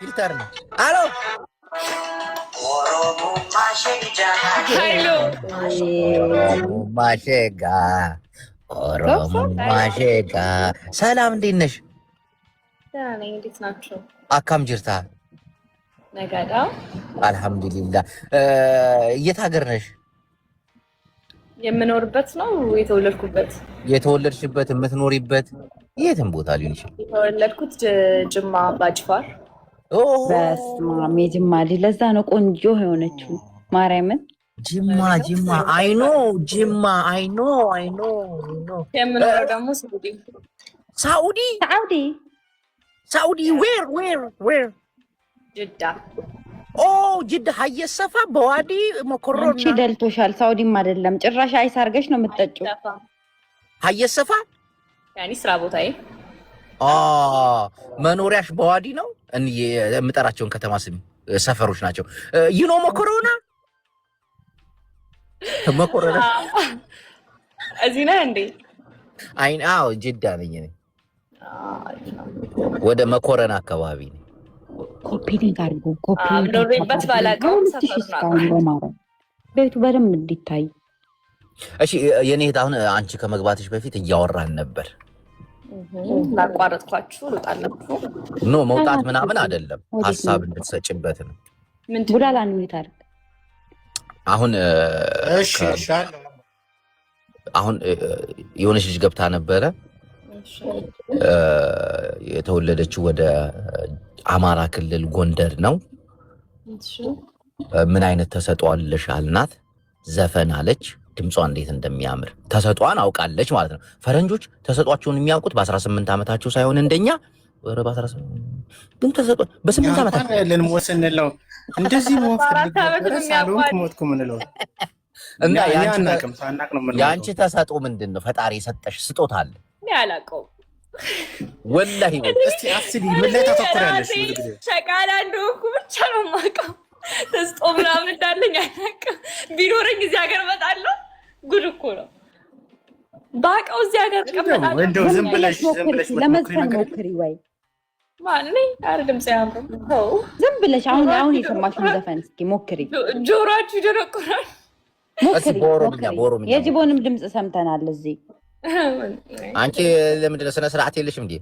ፊልተር ነው። አሎ ሀይሎ ማሸጋ ኦሮሞ ማሸጋ ሰላም እንዴት ነሽ? ደህና ነኝ። እንዴት ናችሁ? አካም ጅርታ ነጋዳ አልሐምዱሊላህ። የት ሀገር ነሽ? የምኖርበት ነው የተወለድኩበት? የተወለድሽበት የምትኖሪበት የትም ቦታ ሊሆን ይችላል። የተወለድኩት ጅማ ባጅፋር። በስመ አብ የጅማ ልጅ ለዛ ነው ቆንጆ የሆነችው ማርያምን። ጅማ አይኖ ጅማ አይኖ የምኖረው ደግሞ ሳኡዲ ዌር ጅዳ። ጅዳ ሀየሰፋ በዋዲ መኮሮና አንቺ ደልቶሻል። ሳኡዲም አይደለም ጭራሽ አይስ አድርገሽ ነው የምትጠጪው። ሀየሰፋ ያኔ ስራ ቦታዬ። መኖሪያሽ በዋዲ ነው። የምጠራቸውን ከተማ ስሚ ሰፈሮች ናቸው። ይኖ መኮሮና እዚህ ነህ እንዴ? አዎ ጅዳ ነኝ እኔ። ወደ መኮረና አካባቢ ነኝ። ኮፒሊንግ አድርጎ ኖሬበት ባላውቀውም ቤቱ በደንብ እንዲታይ። እሺ የኔ እህት፣ አሁን አንቺ ከመግባትሽ በፊት እያወራን ነበር። ላቋረጥኳችሁ ልውጣላችሁ? ኖ መውጣት ምናምን አይደለም፣ ሀሳብ እንድትሰጭበት ነው። ቡላላ ነው ታርክ አሁን አሁን የሆነች ልጅ ገብታ ነበረ። የተወለደችው ወደ አማራ ክልል ጎንደር ነው። ምን አይነት ተሰጥኦ አለሽ አልናት። ዘፈን አለች። ድምጿ እንዴት እንደሚያምር ተሰጧን አውቃለች ማለት ነው። ፈረንጆች ተሰጧቸውን የሚያውቁት በ18 ዓመታቸው ሳይሆን እንደኛ ግን ተሰጧ በ8 ዓመታቸው ያለን ወሰነለው እንደዚህ ሞትኩ ምንለው እና ያንቺ ተሰጥኦ ምንድን ነው? ፈጣሪ የሰጠሽ ስጦታ አለ? እኔ አላውቀውም ወላሂ። እስቲ አስቢ፣ ምን ላይ ታተኩሪያለሽ? ሸቃላ እንደሆንኩ ብቻ ነው የማውቀው። ተስጦ ምናምን እንዳለኝ አላውቅም። ቢኖረኝ እዚህ ሀገር እመጣለሁ። ጉድ እኮ ነው። ባውቀው እዚህ ሀገር እቀመጣለሁ። እንደው ዝም ብለሽ ለመዝፈን ሞክሪ ወይ ማነኝ? ኧረ ድምፅ ያምር። ዝም ብለሽ አሁን የሰማሽውን ዘፈን እስኪ ሞክሪ። ጆሮአችሁ ይደረቁራል። ሞክሪ። የጅቦንም ድምፅ ሰምተናል እዚህ። አንቺ ለምንድን ነው ስነ ስርዓት የለሽም እንዴ?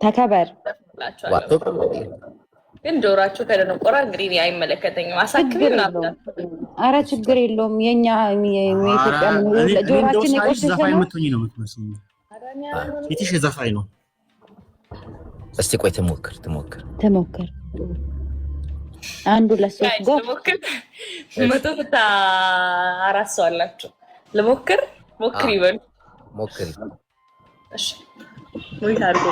ተከበር። ግን ጆሮአችሁ ከደነቆረ እንግዲህ እኔ አይመለከተኝም። አሳክሚ ምናምን። ኧረ ችግር የለውም። የኛ የኢትዮጵያ ጆሮአችን የቆሸሸ ነው። ይትሽ ዘፋኝ ነው። እስቲ ቆይ ትሞክር። አንዱ ለሶስት ጎ መቶ አራት ሰው አላችሁ። ልሞክር ይበሉ። ሞክሪ። እሺ ወይ ታርጎ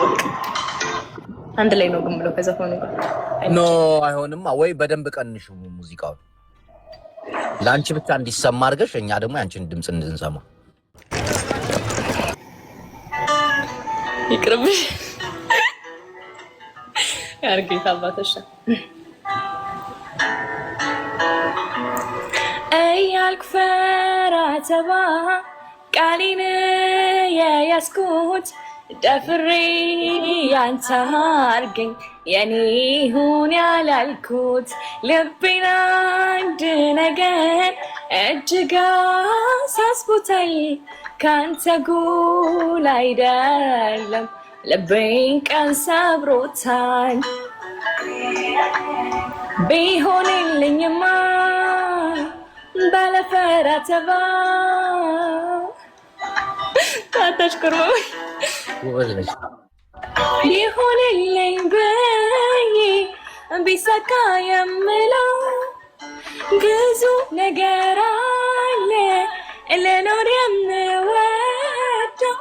አንድ ላይ ነው ግን ብሎ ከዘፈኑ ጋር ኖ አይሆንም። ወይ በደንብ ቀንሹ ሙዚቃው ለአንቺ ብቻ እንዲሰማ አድርገሽ፣ እኛ ደግሞ ያንቺን ድምፅ እንድንሰማ። ይቅርብሽ ያርጌታ አባተሻ እያልኩ ፈራ ተባ ቃሌን የያዝኩት ደፍሬ ያንተ አድርገኝ የኔ ሁን ያላልኩት ልቤን አንድ ነገር እጅግ አሳስቦታል። ካንተ ጉል አይደለም ልቤን ቀን ሰብሮታል። ቢሆንልኝማ ባለፈራ ተባ ታታሽኩርው ቢሆንልኝ በይ ቢሳካ የምለው ብዙ ነገር አለ ለኖር የምወደው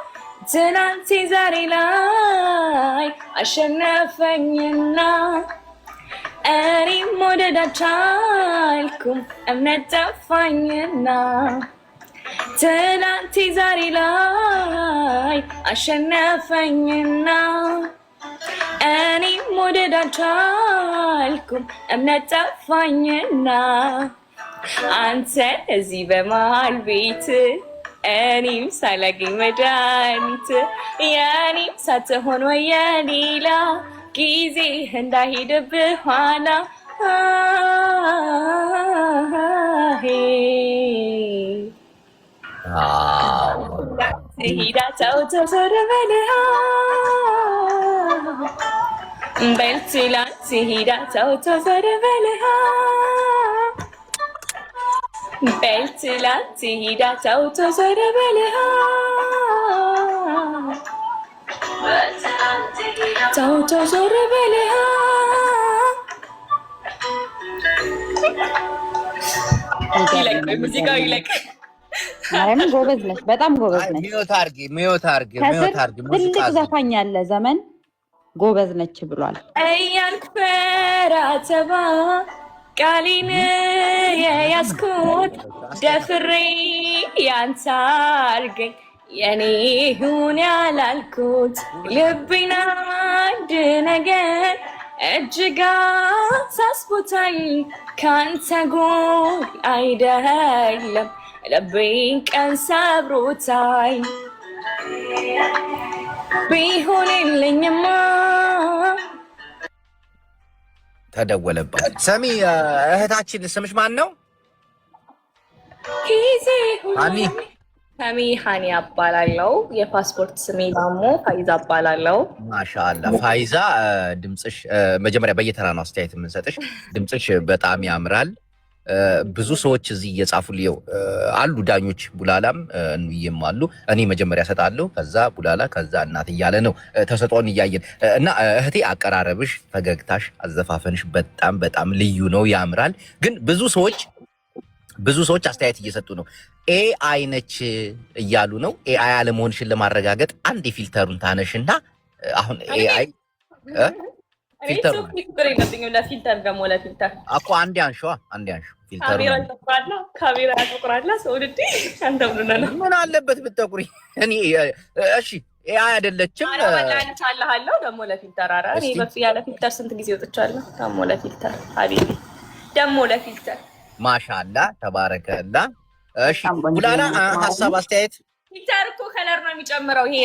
ትናንት ዛሬ ላይ አሸነፈኝና እኔም መውደድ አልቻልኩም እምነት ጠፋኝና ትናንት ዛሬ ላይ አሸነፈኝና እኔም መውደድ አልቻልኩም እምነት ጠፋኝና አንተ እዚህ በመሃል ቤት እኔም ሳላገኝ መድኃኒት የኔም ሳትሆን ወየሌላ ጊዜ እንዳይሄድብህ ኋላ ሂዳ ተው ዞር በል በልትላት ሂዳ ተው ዞር በል በልትላት ሂዳ ተው ዞር በል ተው ዞር በል ይለቅ ሙዚቃው ይለቅ። ማርያምን ጎበዝ ነሽ፣ በጣም ጎበዝ ነሽ። ሚዮት አርጊ ትልቅ ዘፋኝ ያለ ዘመን ጎበዝ ነች ብሏል። እያልኩ ፈራተባ ቃሌን የያዝኩት ደፍሬ ያንተ አርገኝ የኔ ሁን ያላልኩት ልቤን አንድ ነገር እጅግ አሳስቦታል ካንተ ጎን አይደለም ልቤን ቀን ሰብሮታል ቢሆንልኝማ ተደወለባት። ሰሚ እህታችን ስምሽ ማን ነው? ሰሚ ሃኒ አባላለው። የፓስፖርት ስሜ ደግሞ ፋይዛ አባላለው። ማሻአላ ፋይዛ፣ ድምፅሽ መጀመሪያ በየተራ ነው አስተያየት የምንሰጥሽ። ድምፅሽ በጣም ያምራል። ብዙ ሰዎች እዚህ እየጻፉልኝ አሉ፣ ዳኞች ቡላላም እንይም አሉ። እኔ መጀመሪያ ሰጣለሁ፣ ከዛ ቡላላ፣ ከዛ እናት እያለ ነው ተሰጥኦን እያየን እና እህቴ አቀራረብሽ፣ ፈገግታሽ፣ አዘፋፈንሽ በጣም በጣም ልዩ ነው፣ ያምራል። ግን ብዙ ሰዎች አስተያየት እየሰጡ ነው። ኤአይ ነች እያሉ ነው። ኤአይ አለመሆንሽን ለማረጋገጥ አንድ የፊልተሩን ታነሽና አሁን ኤአይ ፊልተር ደግሞ ለፊልተር እኮ አንዴ አንሺዋ ፊልተሩ ካሜራ ያጠቁራል። ሰው ልዴ አንተ ምን አለበት ብትጠቁሪ? እኔ እሺ ኤአይ አይደለችም አለሃለሁ ደግሞ ለፊልተር። ኧረ እኔ ያለ ፊልተር ስንት ጊዜ ወጥቻለሁ። ደግሞ ለፊልተር ሀቢቢ ደግሞ ለፊልተር ማሻአላ ተባረከላ። እሺ ቡላላ ሀሳብ አስተያየት። ፊልተር እኮ ከለር ነው የሚጨምረው። ይሄ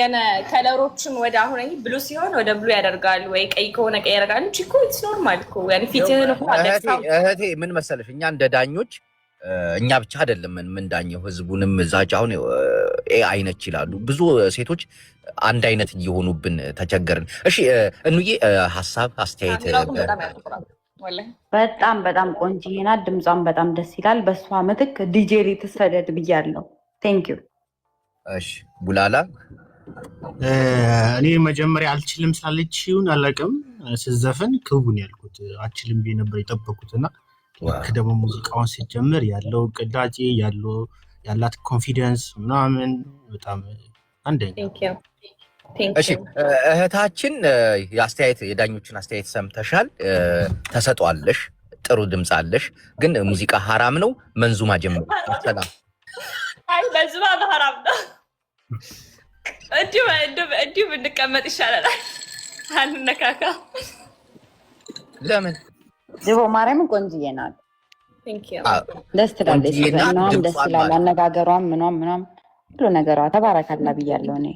ከለሮችን ወደ አሁን ብሉ ሲሆን ወደ ብሉ ያደርጋሉ፣ ወይ ቀይ ከሆነ ቀይ ያደርጋሉ። እንጂ እኮ ኢትስ ኖርማል እኮ ያኔ ፊትህን እኮ እህቴ ምን መሰለሽ፣ እኛ እንደ ዳኞች እኛ ብቻ አይደለም ምን ዳኘው ህዝቡንም እዛች አሁን ኤአይ ነች ይላሉ። ብዙ ሴቶች አንድ አይነት እየሆኑብን ተቸገርን። እሺ እንዬ ሀሳብ አስተያየት። በጣም በጣም ቆንጆዬ ናት። ድምጿን በጣም ደስ ይላል። በእሷ ምትክ ዲጄ ልትሰደድ ብያለሁ። ቴንክ ዩ። እሺ ቡላላ፣ እኔ መጀመሪያ አልችልም ሳለችውን አላውቅም። ስዘፈን ክውን ያልኩት አልችልም ብዬ ነበር የጠበቁትና ደግሞ ሙዚቃውን ሲጀምር ያለው ቅዳጼ ያላት ኮንፊደንስ ምናምን በጣም አንደኛ። እሺ እህታችን የዳኞችን አስተያየት ሰምተሻል። ተሰጧለሽ፣ ጥሩ ድምፅ አለሽ፣ ግን ሙዚቃ ሐራም ነው። መንዙማ ጀምሩ። ሰላም። አይ መንዙማ ሐራም ነው። እንዲሁ ብንቀመጥ ይሻላል። አንነካካ። ለምን? ድቦ ማርያምን ቆንጅዬ ናት። ደስ ትላለች። ምናምን ደስ ይላል። አነጋገሯም ምኗም ሁሉ ነገሯ ተባረካላ ብያለሁ እኔ።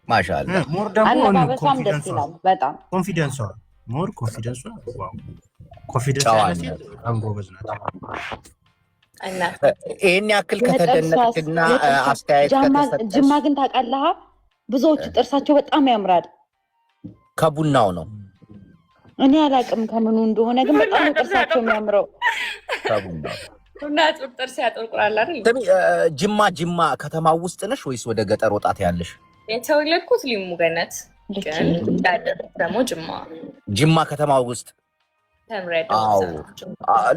ማሻአላ አለባበሷም ደስ ይላል በጣም። ኮንፊደንሷ ጎበዝ ናት። ይህን ያክል ከተደነቅና አስተያየት ጅማ ግን ታውቃለህ፣ ብዙዎቹ ጥርሳቸው በጣም ያምራል። ከቡናው ነው። እኔ አላውቅም ከምኑ እንደሆነ፣ ግን በጣም ጥርሳቸው የሚያምረው ከቡናው። ጥርስ ያጠቁራል አይደል? ጅማ ከተማው ውስጥ ነሽ ወይስ ወደ ገጠር ወጣት ያለሽ? የተወለድኩት ሊሙ ገነት፣ ግን ደግሞ ጅማ ከተማ ውስጥ።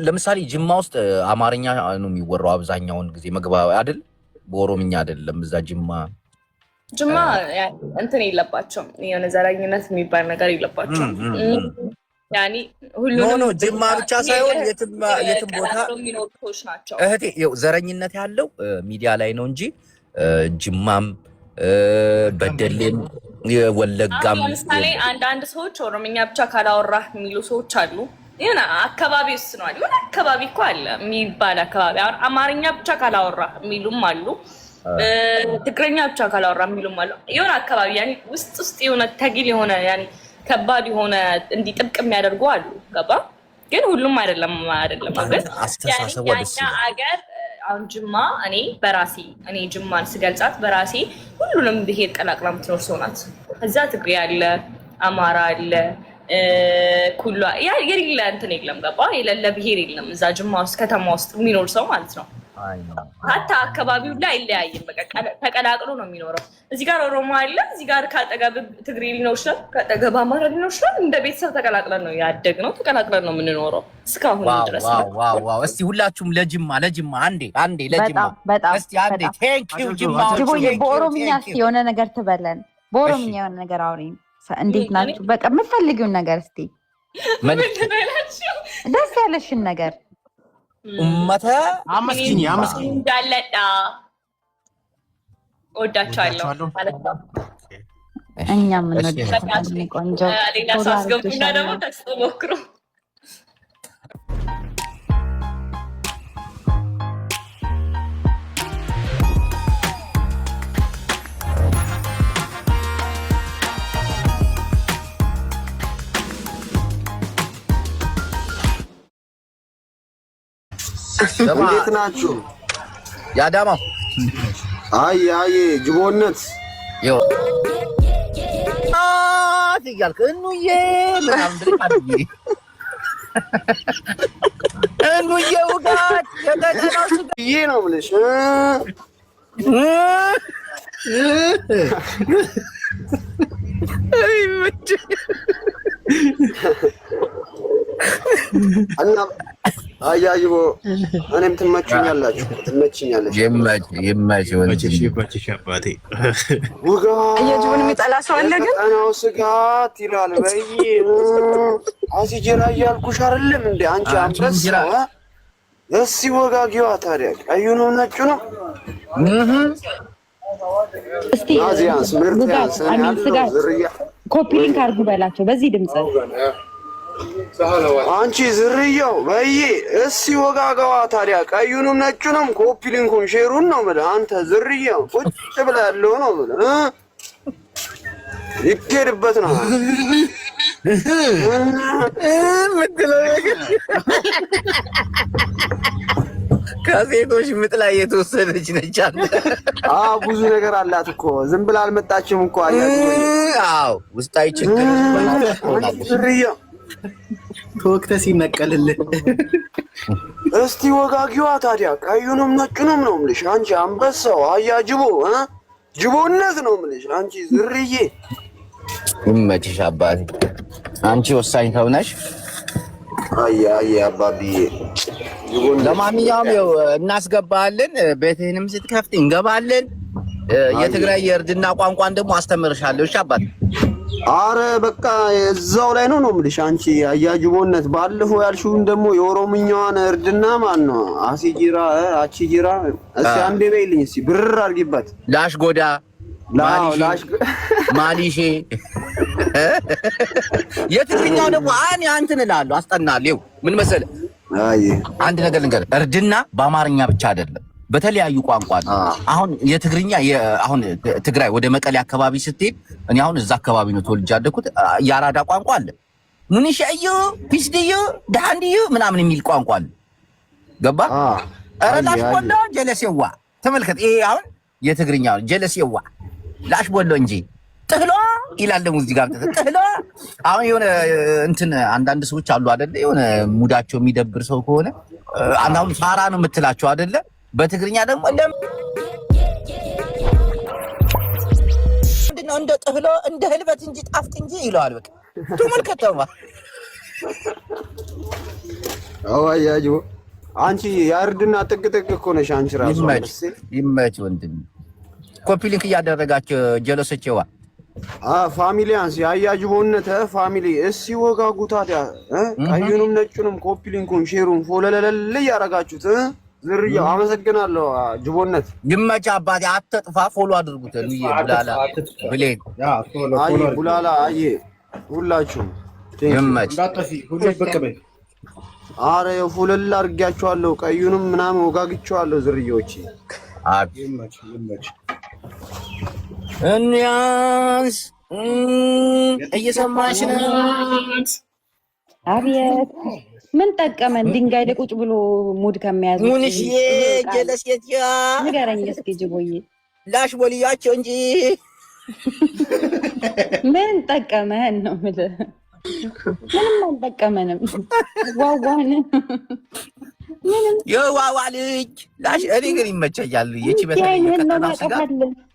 ለምሳሌ ጅማ ውስጥ አማርኛ ነው የሚወራው አብዛኛውን ጊዜ፣ መግባቢያ አይደል? በኦሮምኛ አይደለም። እዛ ጅማ እንትን የለባቸውም፣ የሆነ ዘረኝነት የሚባል ነገር የለባቸውም። ያኒ ሁሉንም ጅማ ብቻ ሳይሆን የትም ቦታ የሚኖሩ ሰዎች ናቸው። እህቴ ዘረኝነት ያለው ሚዲያ ላይ ነው እንጂ ጅማም በደሌም ወለጋም። ለምሳሌ አንዳንድ ሰዎች ኦሮምኛ ብቻ ካላወራህ የሚሉ ሰዎች አሉ። ይሄን አካባቢ ወስነዋል። የሆነ አካባቢ እኮ አለ የሚባል አካባቢ፣ አሁን አማርኛ ብቻ ካላወራህ የሚሉም አሉ፣ ትግረኛ ብቻ ካላወራህ የሚሉም አሉ። የሆነ አካባቢ ያኔ ውስጥ የሆነ ተግል የሆነ ያኔ ከባድ የሆነ እንዲህ ጥብቅ የሚያደርጉ አሉ። ገባ? ግን ሁሉም አይደለም ግን አስተሳሰቡ ደስ ያኛ አገር አሁን ጅማ እኔ ጅማን ስገልጻት በራሴ ሁሉንም ብሄር ቀላቅላ የምትኖር ሰው ናት። እዛ ትግሬ አለ፣ አማራ አለ፣ ኩሉ የሌለ እንትን የለም። ገባ? የሌለ ብሄር የለም እዛ ጅማ ውስጥ ከተማ ውስጥ የሚኖር ሰው ማለት ነው። ሀታ አካባቢው ላይ አይለያይም። በቃ ተቀላቅሎ ነው የሚኖረው። እዚህ ጋር ኦሮሞ አለ፣ እዚህ ጋር ካጠገብ ትግሬ ሊኖር ይችላል፣ ካጠገብ አማራ ሊኖር ይችላል። እንደ ቤተሰብ ተቀላቅለን ነው ያደግነው፣ ተቀላቅለን ነው የምንኖረው እስካሁን ድረስ። ዋው! እስቲ ሁላችሁም ለጅማ አንዴ ለጅማ እስቲ አንዴ ቴንክ ዩ ጅማ። በኦሮምኛ እስቲ የሆነ ነገር ትበለን፣ በኦሮምኛ የሆነ ነገር አውሪኝ። እንዴት ናችሁ? በቃ የምትፈልጊውን ነገር እስቲ ደስ ያለሽን ነገር ኡመተ አመስግኝ እንዳለጣ ወዳቻለሁ ማለት ነው። እኛም እንወዳለን። ቆንጆ ሌላ ሰው አስገቡና ደግሞ ተሞክሩ። እንዴት ናችሁ? ያዳማው አይ ጅቦነት እያልክ እኑዬ ምናምን ብለህ እኑዬ ውጋት የገደለው ይሄ ነው የምልሽ። እና አያጅቦ እኔም ትመችኛላችሁ። ይመች አባቴ ውጋ አያጅቦን የሚጠላ ሰው አለ ግን ቀናው ስጋት ይላል። በይ አሲጀራ እያልኩሽ አይደለም እንዴ አንቺ አንበሳ። እስኪ ወጋጊዋ ታዲያ ቀዩ ነው ነጩ ነው? እስቲ ኮፒ ሊንክ አድርጉ በላቸው በዚህ ድምጽ። አንቺ ዝርያው በይ እስኪ ወጋጋዋ ታዲያ ቀዩንም ነጩንም ኮፒ ሊንኩን ሼሩን ነው የምልህ። አንተ ዝርያው ቁጭ ብለህ ያለው ነው የምልህ። ይኬድበት ነው ምትለው ነገር ከሴቶች ምጥ ላይ የተወሰደች ነች። ብዙ ነገር አላት እኮ ዝም ብላ አልመጣችም እኮ። አዎ ውስጣዊ ችግር ዝርያው ተወቅተ ሲነቀልልህ እስቲ ወጋጊዋ ታዲያ ቀዩንም ነጩንም ነው የምልሽ። አንቺ አንበሳው አያጅቦ ጅቦነት ነው የምልሽ። አንቺ ዝርዬ ይመችሽ አባቴ፣ አንቺ ወሳኝ ሰው ነሽ። አይ አባቢዬ ለማንኛውም ያው እናስገባለን። ቤትህንም ስትከፍት እንገባለን። የትግራይ የእርድና ቋንቋን ደግሞ አስተምርሻለሁ። እሺ አባቴ። አረ በቃ እዛው ላይ ነው የምልሽ። አንቺ አያጅቦነት ባለፈው ያልሽውን ደግሞ የኦሮምኛዋን እርድና ማን ነው አሲጂራ አቺጂራ እስኪ አንዴ በይልኝ እስኪ ብር አድርጊበት። ላሽ ጎዳ ማሊሼ የትግርኛው ደግሞ አንተን እላለሁ አስጠናለሁ። ምን መሰለህ አንድ ነገር ልንገርህ፣ እርድና በአማርኛ ብቻ አይደለም በተለያዩ ቋንቋ ነው። አሁን የትግርኛ አሁን ትግራይ ወደ መቀሌ አካባቢ ስትሄድ እኔ አሁን እዛ አካባቢ ነው ተወልጄ ያደኩት። የአራዳ ቋንቋ አለ። ምንሽዩ ፒስዲዩ ዳንዲዩ ምናምን የሚል ቋንቋ አለ። ገባ? ኧረ ላሽ ቦሎ ጀለሴዋ ተመልከት። ይሄ አሁን የትግርኛ ጀለሴዋ ላሽ ቦሎ እንጂ ጥህሎ ይላል ደግሞ እዚህ ጋር ጥህሎ። አሁን የሆነ እንትን አንዳንድ ሰዎች አሉ አይደለ? የሆነ ሙዳቸው የሚደብር ሰው ከሆነ አሁን ፋራ ነው የምትላቸው አይደለ? በትግርኛ ደግሞ እንደ ጥህሎ እንደ ህልበት እንጂ ጣፍጥ እንጂ ይለዋል። በቃ ተመልከተው። አዋያጁ አንቺ ያርድና ጥግ እኮ ነሽ አንቺ ራሱ። ይመች ወንድም። ኮፒ ሊንክ እያደረጋችሁ ጀለሶቼዋ ፋሚሊያንስ የአያጅቦነት ፋሚሊ እስኪ ወጋጉ ታዲያ። ቀዩንም ነጩንም ኮፒ ሊንኩን ሼሩን ፎለለለል እያደረጋችሁት ዝርያው አመሰግናለሁ። ጅቦነት ይመች አባቴ። አትጥፋ፣ ፎሎ አድርጉት። ቡላላ ብሌን ቡላላ ሁላችሁም ይመች። አረ ፎለል አድርጊያችኋለሁ። ቀዩንም ምናምን ወጋግቼዋለሁ። ዝርያዎች እንያንስ እየሰማሽ ነው? አቤት ምን ጠቀመን? ድንጋይ ላይ ቁጭ ብሎ ሙድ ከመያዝ ሙንሽ ጀለስ ያ ንገረኝ እስኪ ጅቦዬ። ላሽ ቦልያቸው እንጂ ምን ጠቀመን ነው የምልህ። ምንም አልጠቀመንም። ዋዋን ምንም የዋዋ ልጅ ላሽ እኔ ግን ይመቸኛል። ይቺ በተለይ ከተና ስጋ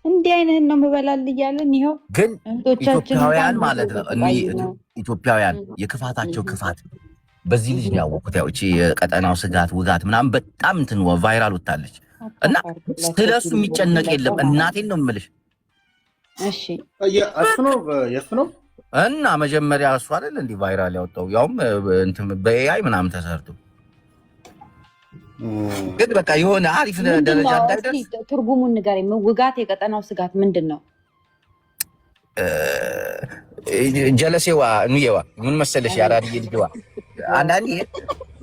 እንዲህ አይነህን ነው የምበላል እያለን ይኸው ግን ኢትዮጵያውያን ማለት ነው ኢትዮጵያውያን የክፋታቸው ክፋት በዚህ ልጅ ነው ያወቁት። ያው እቺ የቀጠናው ስጋት ውጋት ምናምን በጣም እንትን ቫይራል ወጣለች እና ስለሱ የሚጨነቅ የለም። እናቴን ነው የምልሽ። እሺ የእሱ ነው እና መጀመሪያ እሱ አይደል እንዲህ ቫይራል ያወጣው ያውም እንትን በኤአይ ምናምን ተሰርቶ ግን በቃ የሆነ አሪፍ ደረጃ እንዳይደርስ ትርጉሙን ንገረኝ። ውጋት የቀጠናው ስጋት ምንድን ነው? ጀለሴዋ እንየዋ ምን መሰለሽ ያራድዬ ልጅዋ አንዳንዴ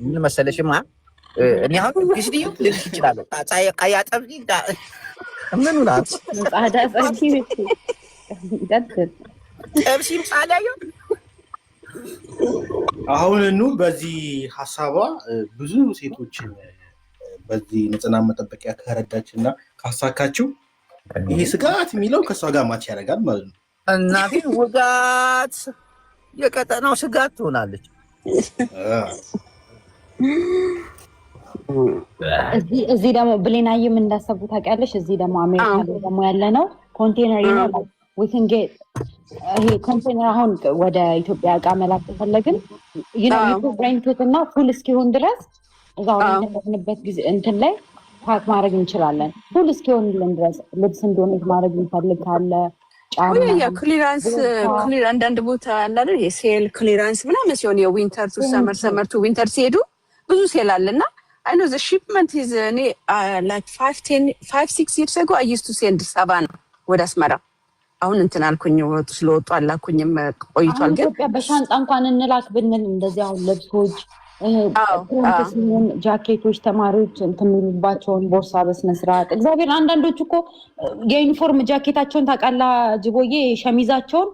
ምን መሰለሽማ እኔ አሁን ግስዲዩ ልልሽ ይችላል ጻይ ቀያጠብ ምኑ ናት ጻዳ ጻጂ ደደት ጠብሲም ጻዳዩ አሁን በዚህ ሐሳቧ ብዙ ሴቶች በዚህ ንጽህና መጠበቂያ ከረዳችና ካሳካችው ይሄ ስጋት የሚለው ከሷ ጋር ማች ያደርጋል ማለት ነው። እናቴ ውጋት የቀጠናው ስጋት ትሆናለች። እዚህ ደግሞ ብሌናዬም እንዳሰቡ ታውቂያለሽ። እዚህ ደግሞ አሜሪካ ደግሞ ያለ ነው ኮንቴነር ነው ይሄ ኮንቴነር አሁን ወደ ኢትዮጵያ እቃ መላክ ተፈለግን ዩፕሬንቱት እና ፉል እስኪሆን ድረስ እዛው እንደነበርንበት ጊዜ እንትን ላይ ፓክ ማድረግ እንችላለን። ፉል እስኪሆንልን ድረስ ልብስ እንደሆነ ማድረግ እንፈልግ ካለ ክሊራንስ አንዳንድ ቦታ አለ አይደል? የሴል ክሊራንስ ምናምን ሲሆን የዊንተር ቱ ሰመር ሰመር ቱ ዊንተር ሲሄዱ ብዙ ሴል አለና I know the shipment is like 5-6 years ago I used to send Savannah ወደ አስመራ። አሁን እንትን አልኩኝ ስለወጡ አላኩኝም ቆይቷል። ግን ኢትዮጵያ በሻንጣ እንኳን እንላክ ብንል እንደዚህ አሁን ልብሶች ሲሆን ጃኬቶች ተማሪዎች እንትን የሚሉባቸውን ቦርሳ በስነስርዓት እግዚአብሔር አንዳንዶች እኮ የዩኒፎርም ጃኬታቸውን ታውቃላ ጅቦዬ ሸሚዛቸውን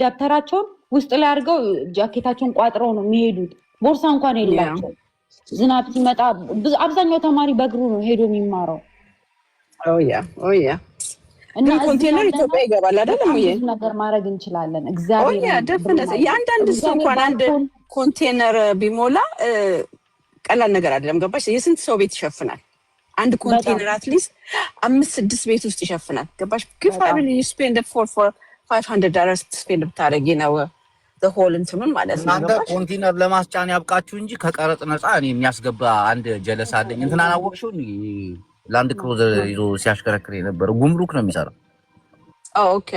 ደብተራቸውን ውስጥ ላይ አድርገው ጃኬታቸውን ቋጥረው ነው የሚሄዱት። ቦርሳ እንኳን የላቸው። ዝናብ ሲመጣ አብዛኛው ተማሪ በእግሩ ነው ሄዶ የሚማረው። እና ኮንቴነር ኢትዮጵያ ይገባል አይደለም? ነገር ማድረግ እንችላለን። እግዚአብሔር ደፍነት የአንዳንድ ሰው እንኳን አንድ ኮንቴነር ቢሞላ ቀላል ነገር አይደለም። ገባሽ? የስንት ሰው ቤት ይሸፍናል አንድ ኮንቴነር? አትሊስት 5-6 ቤት ውስጥ ይሸፍናል። ገባሽ? ግፋ ቢል you spend for $500 ስፔንድ ብታረጊ ነው the whole እንትኑን ማለት ነው። አንተ ኮንቴነር ለማስጫን ያብቃችሁ እንጂ ከቀረጥ ነፃ እኔ የሚያስገባ አንድ ጀለስ አለኝ። እንትን አላወቅሽው? ላንድ ክሩዘር ይዞ ሲያሽከረክር የነበረው ጉምሩክ ነው የሚሰራው። ኦኬ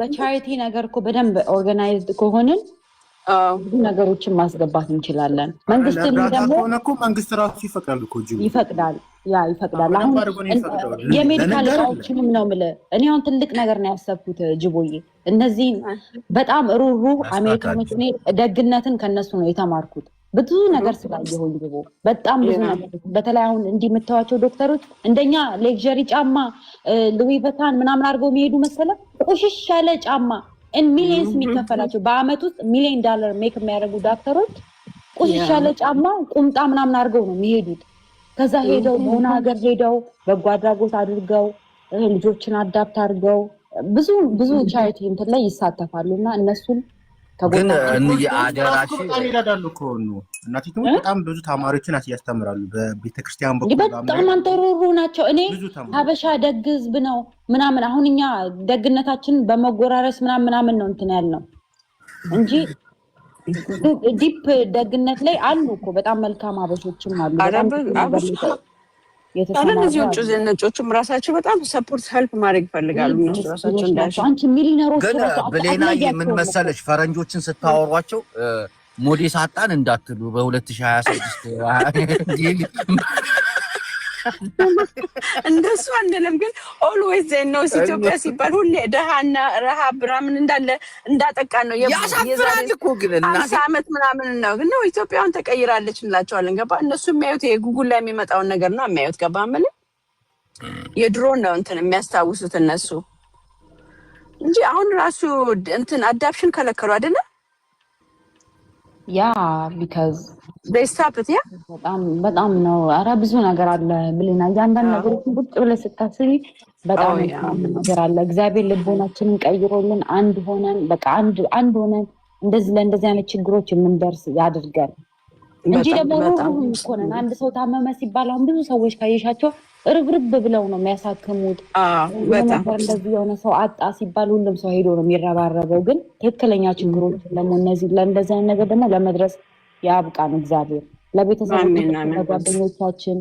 በቻሪቲ ነገር እኮ በደንብ ኦርጋናይዝድ ከሆንን ብዙ ነገሮችን ማስገባት እንችላለን። መንግስት ደግሞ መንግስት ራሱ ይፈቅዳል እኮ ይፈቅዳል። አሁን የሜዲካል እቃዎችንም ነው የምልህ። እኔ አሁን ትልቅ ነገር ነው ያሰብኩት ጅቦዬ። እነዚህ በጣም ሩህሩህ አሜሪካኖች፣ እኔ ደግነትን ከነሱ ነው የተማርኩት። ብዙ ነገር ስላየሁኝ ጅቦ በጣም ብዙ ነገር። በተለይ አሁን እንዲህ የምታዩዋቸው ዶክተሮች እንደኛ ሌክዠሪ ጫማ ሉዊ ቨታን ምናምን አድርገው የሚሄዱ መሰለ ቁሽሽ ያለ ጫማ ሚሊየንስ የሚከፈላቸው በአመት ውስጥ $1 ሚሊዮን ሜክ የሚያደርጉ ዶክተሮች ቁሽሽ ያለ ጫማ ቁምጣ ምናምን አድርገው ነው የሚሄዱት። ከዛ ሄደው በሆነ ሀገር ሄደው በጎ አድራጎት አድርገው ልጆችን አዳፕት አድርገው ብዙ ቻሪቲ እንትን ላይ ይሳተፋሉ እና እነሱን ግን አደራሽ ይረዳሉ እኮ ነው። እናቲቱ በጣም ብዙ ተማሪዎችን ያስተምራሉ በቤተክርስቲያን በኩል። በጣም አንተሩሩ ናቸው። እኔ ሀበሻ ደግ ህዝብ ነው ምናምን። አሁን እኛ ደግነታችን በመጎራረስ ምናምን ነው እንትን ያልነው እንጂ ዲፕ ደግነት ላይ አሉ እኮ በጣም መልካም ሀበሾችም አሉ። እነዚህ ውጭ ነጮችም ራሳቸው በጣም ሰፖርት ሄልፕ ማድረግ ይፈልጋሉ። እነሱ ራሳቸው እንዳልሽ አንቺ ሚሊዮነሮች ግን ብሌናዬ ምን መሰለሽ ፈረንጆችን ስታወሯቸው ሞዴስ አጣን እንዳትሉ በ2026 እንደሱ አንደለም። ግን ኦልዌይዝ ዘ ኖስ ኢትዮጵያ ሲባል ሁሌ ደሃና ረሃብ ምናምን እንዳለ እንዳጠቃን ነው። ያሳፍራል እኮ ግን እናት አመት ምናምን ነው። ግን ነው ኢትዮጵያውን ተቀይራለች እንላቸዋለን። ገባ? እነሱ የሚያዩት የጉጉል ላይ የሚመጣውን ነገር ነው የሚያዩት። ገባ? ማለት የድሮ ነው እንትን የሚያስታውሱት እነሱ። እንጂ አሁን ራሱ እንትን አዳፕሽን ከለከሉ አይደለ? ያ ቢካዝ በስታፕት ያ በጣም ነው። ኧረ ብዙ ነገር አለ ብለና እያንዳንዱ ነገሮችን ቁጭ ብለህ ስታስቢ በጣም ነገር አለ። እግዚአብሔር ልቦናችንን ቀይሮልን አንድ ሆነን በቃ አንድ ሆነን እንደዚህ ለእንደዚህ አይነት ችግሮች የምንደርስ ያድርገን እንጂ ደግሞ እኮ ነን። አንድ ሰው ታመመ ሲባል አሁን ብዙ ሰዎች ካየሻቸው ርብርብ ብለው ነው የሚያሳክሙት። እንደዚህ የሆነ ሰው አጣ ሲባል ሁሉም ሰው ሄዶ ነው የሚረባረበው። ግን ትክክለኛ ችግሮች ደግሞ እነዚህ ለእንደዚህ አይነት ነገር ደግሞ ለመድረስ ያብቃን እግዚአብሔር። ለቤተሰቦቻችን፣ ለጓደኞቻችን፣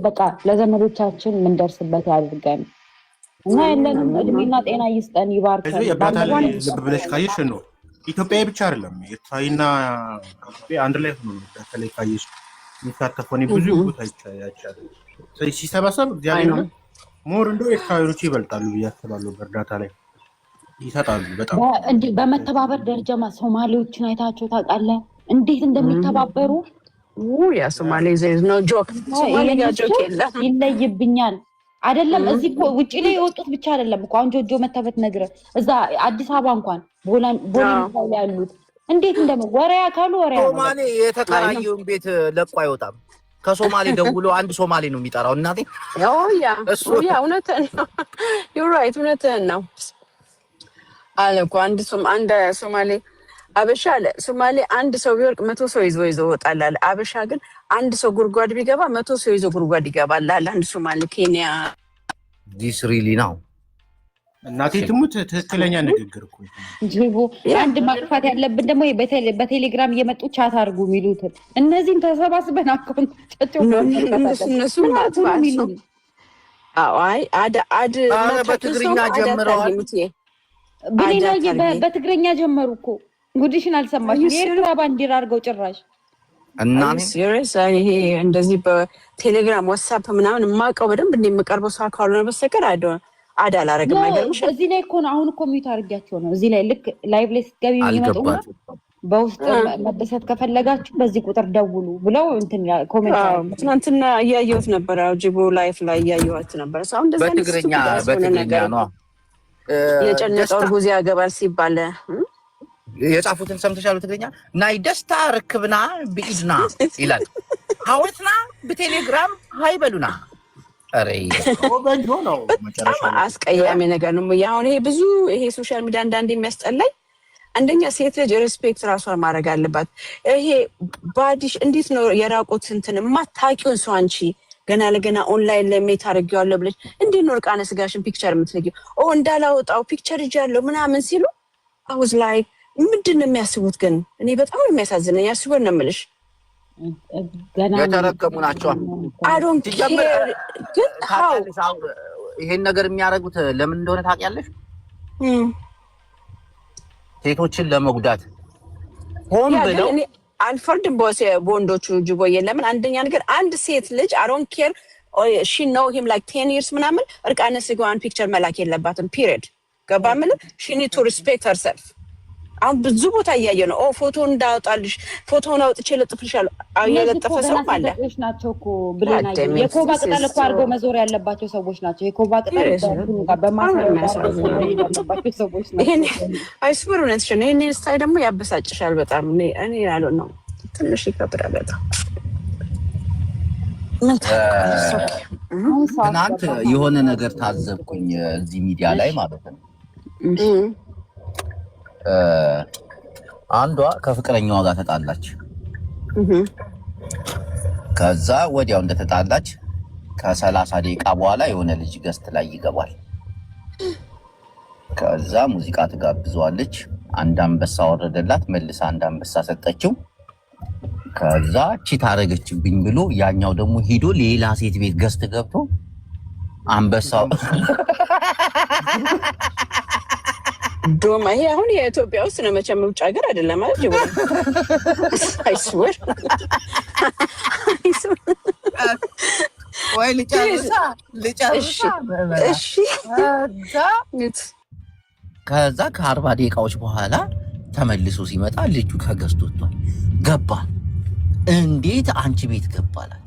በቃ ለዘመዶቻችን የምንደርስበት ያድርገን እና ያለንም እድሜና ጤና ይስጠን፣ ይባርከን። ልብ ብለሽ ካየሽ ነው ኢትዮጵያዊ ብቻ አይደለም ኤርትራዊና ኢትዮጵያ አንድ ላይ ሆኖ ነው በተለይ ካየሽ የሚሳተፈው ብዙ ቦታ ይቻላል። ሲሰበሰብ እግዚአብሔር ሞር እንደው ኤርትራዊኖች ይበልጣሉ ብዬ አስባለሁ። በእርዳታ ላይ ይሰጣሉ በጣም እንዲህ በመተባበር ደረጃማ ሶማሌዎችን አይታቸው ታውቃለህ? እንዴት እንደሚተባበሩ ያ ሶማሌ ዘይዝ ነው ጆክ ሶማሌ ጋር ጆክ የለም ይለይብኛል አይደለም። እዚህ እኮ ውጪ ላይ የወጡት ብቻ አይደለም እኮ አሁን ጆጆ መተበት ነግረ እዛ አዲስ አበባ እንኳን ቦሌ ያሉት እንዴት ወሬ ያካሉ ወሬ ሶማሌ የተከራየውን ቤት ለቆ አይወጣም። ከሶማሌ ደውሎ አንድ ሶማሌ ነው የሚጠራው። እናቴ ያ እውነትህን ነው። ዩ ራይት እውነትህን ነው አለ እኮ አንድ ሶማሌ አበሻ አለ ሶማሌ አንድ ሰው ቢወርቅ 100 ሰው ይዞ ይወጣል አለ። አበሻ ግን አንድ ሰው ጉድጓድ ቢገባ 100 ሰው ይዞ ጉድጓድ ይገባል አለ አንድ ሶማሌ ኬንያ። ዲስ ሪሊ ነው እናቴ ትሙት ትክክለኛ ንግግር እኮ ጅቡ። አንድ ማጥፋት ያለብን ደግሞ በቴሌግራም እየመጡ ቻት አድርጉ የሚሉት እነዚህን ተሰባስበን አካውንታቸው እነሱ ማጥፋት ነው። አይ አድ በትግርኛ ጀምረዋል። ብሌናዬ በትግርኛ ጀመሩ እኮ ጉድሽን አልሰማሽም? የኤርትራ ባንዲራ አድርገው ጭራሽ እና ሲሪየስ ይሄ እንደዚህ በቴሌግራም ዋትስአፕ ምናምን የማውቀው በደንብ እንደምቀርበው ሰው ካልሆነ በስተቀር አድ አላረግም። አይገርምሽ? እዚህ ላይ እኮ ነው አሁን እኮ ሚዩት አድርጊያቸው ነው። እዚህ ላይ ልክ ላይቭ ላይ ስትገቢ የሚመጡና በውስጥ መደሰት ከፈለጋችሁ በዚህ ቁጥር ደውሉ ብለው እንትን ኮሜንት ትናንትና እያየሁት ነበር። ጅቦ ላይፍ ላይ እያየኋት ነበር። ሰው እንደዚህ በትግርኛ ነው የጨነቀው እርጉዝ ያገባል ሲባል የጻፉትን ሰምተሻል? በትግርኛ ናይ ደስታ ርክብና ብኢድና ይላል። ሀውትና በቴሌግራም ሃይበሉና በጣም አስቀያሚ ነገር ነው። አሁን ይሄ ብዙ ይሄ ሶሻል ሚዲያ አንዳንዴ የሚያስጠላኝ አንደኛ ሴት ልጅ ሬስፔክት ራሷን ማድረግ አለባት። ይሄ ባዲሽ እንዴት ነው የራቁት እንትን የማታውቂውን ሰው አንቺ ገና ለገና ኦንላይን ላይ ሜት አድርጌዋለሁ ብለሽ እንዴት ነው እርቃነ ስጋሽን ፒክቸር የምትልጊው? እንዳላወጣው ፒክቸር ይዣለሁ ምናምን ሲሉ አውዝ ላይ ምንድን ነው የሚያስቡት? ግን እኔ በጣም ነው የሚያሳዝነኝ። ያስቡን ነው የምልሽ። የተረገሙ ናቸው። አዶንት ኬር ግን ይሄን ነገር የሚያደርጉት ለምን እንደሆነ ታውቂያለሽ? ሴቶችን ለመጉዳት ሆን ብለው አልፈርድም። በወንዶቹ ጅቦዬ ለምን አንደኛ ነገር አንድ ሴት ልጅ አዶንት ኬር ሺ ኖው ሂም ላይክ 10 years ምናምን እርቃነ ስጋዋን ፒክቸር መላክ የለባትም። ፒሪድ ገባ ምን ሺ ኒድ ቱ ሪስፔክት ሄርሰልፍ። አሁን ብዙ ቦታ እያየ ነው። ፎቶ እንዳወጣልሽ ፎቶውን አውጥቼ ለጥፍልሻለሁ የለጠፈ ሰው አለ ናቸው እኮ ብለና የኮባ ቅጠል እኮ አድርገው መዞር ያለባቸው ሰዎች ናቸው። የኮባ ቅጠል ያለባቸው ሰዎች ናቸው። ይሄን አይስወር እውነትሽ ነው። ይሄን ስታይ ደግሞ ያበሳጭሻል በጣም። እኔ ያለው ነው ትንሽ ይከብዳል በጣም። ትናንት የሆነ ነገር ታዘብኩኝ እዚህ ሚዲያ ላይ ማለት ነው። አንዷ ከፍቅረኛዋ ጋር ተጣላች። ከዛ ወዲያው እንደተጣላች ከ30 ደቂቃ በኋላ የሆነ ልጅ ገስት ላይ ይገባል። ከዛ ሙዚቃ ትጋብዘዋለች። አንድ አንበሳ ወረደላት፣ መልሳ አንድ አንበሳ ሰጠችው። ከዛ ቺት አደረገችብኝ ብሎ ያኛው ደግሞ ሄዶ ሌላ ሴት ቤት ገስት ገብቶ አንበሳው ዶማ ይሄ አሁን የኢትዮጵያ ውስጥ ነው መቼም ውጭ ሀገር አይደለም ማለት ጅቦ አይስወር ወይ ልጨርሳ እሺ ከዛ ከ40 ደቂቃዎች በኋላ ተመልሶ ሲመጣ ልጁ ከገስት ወጥቷል። ገባ። እንዴት አንቺ ቤት ገባላት?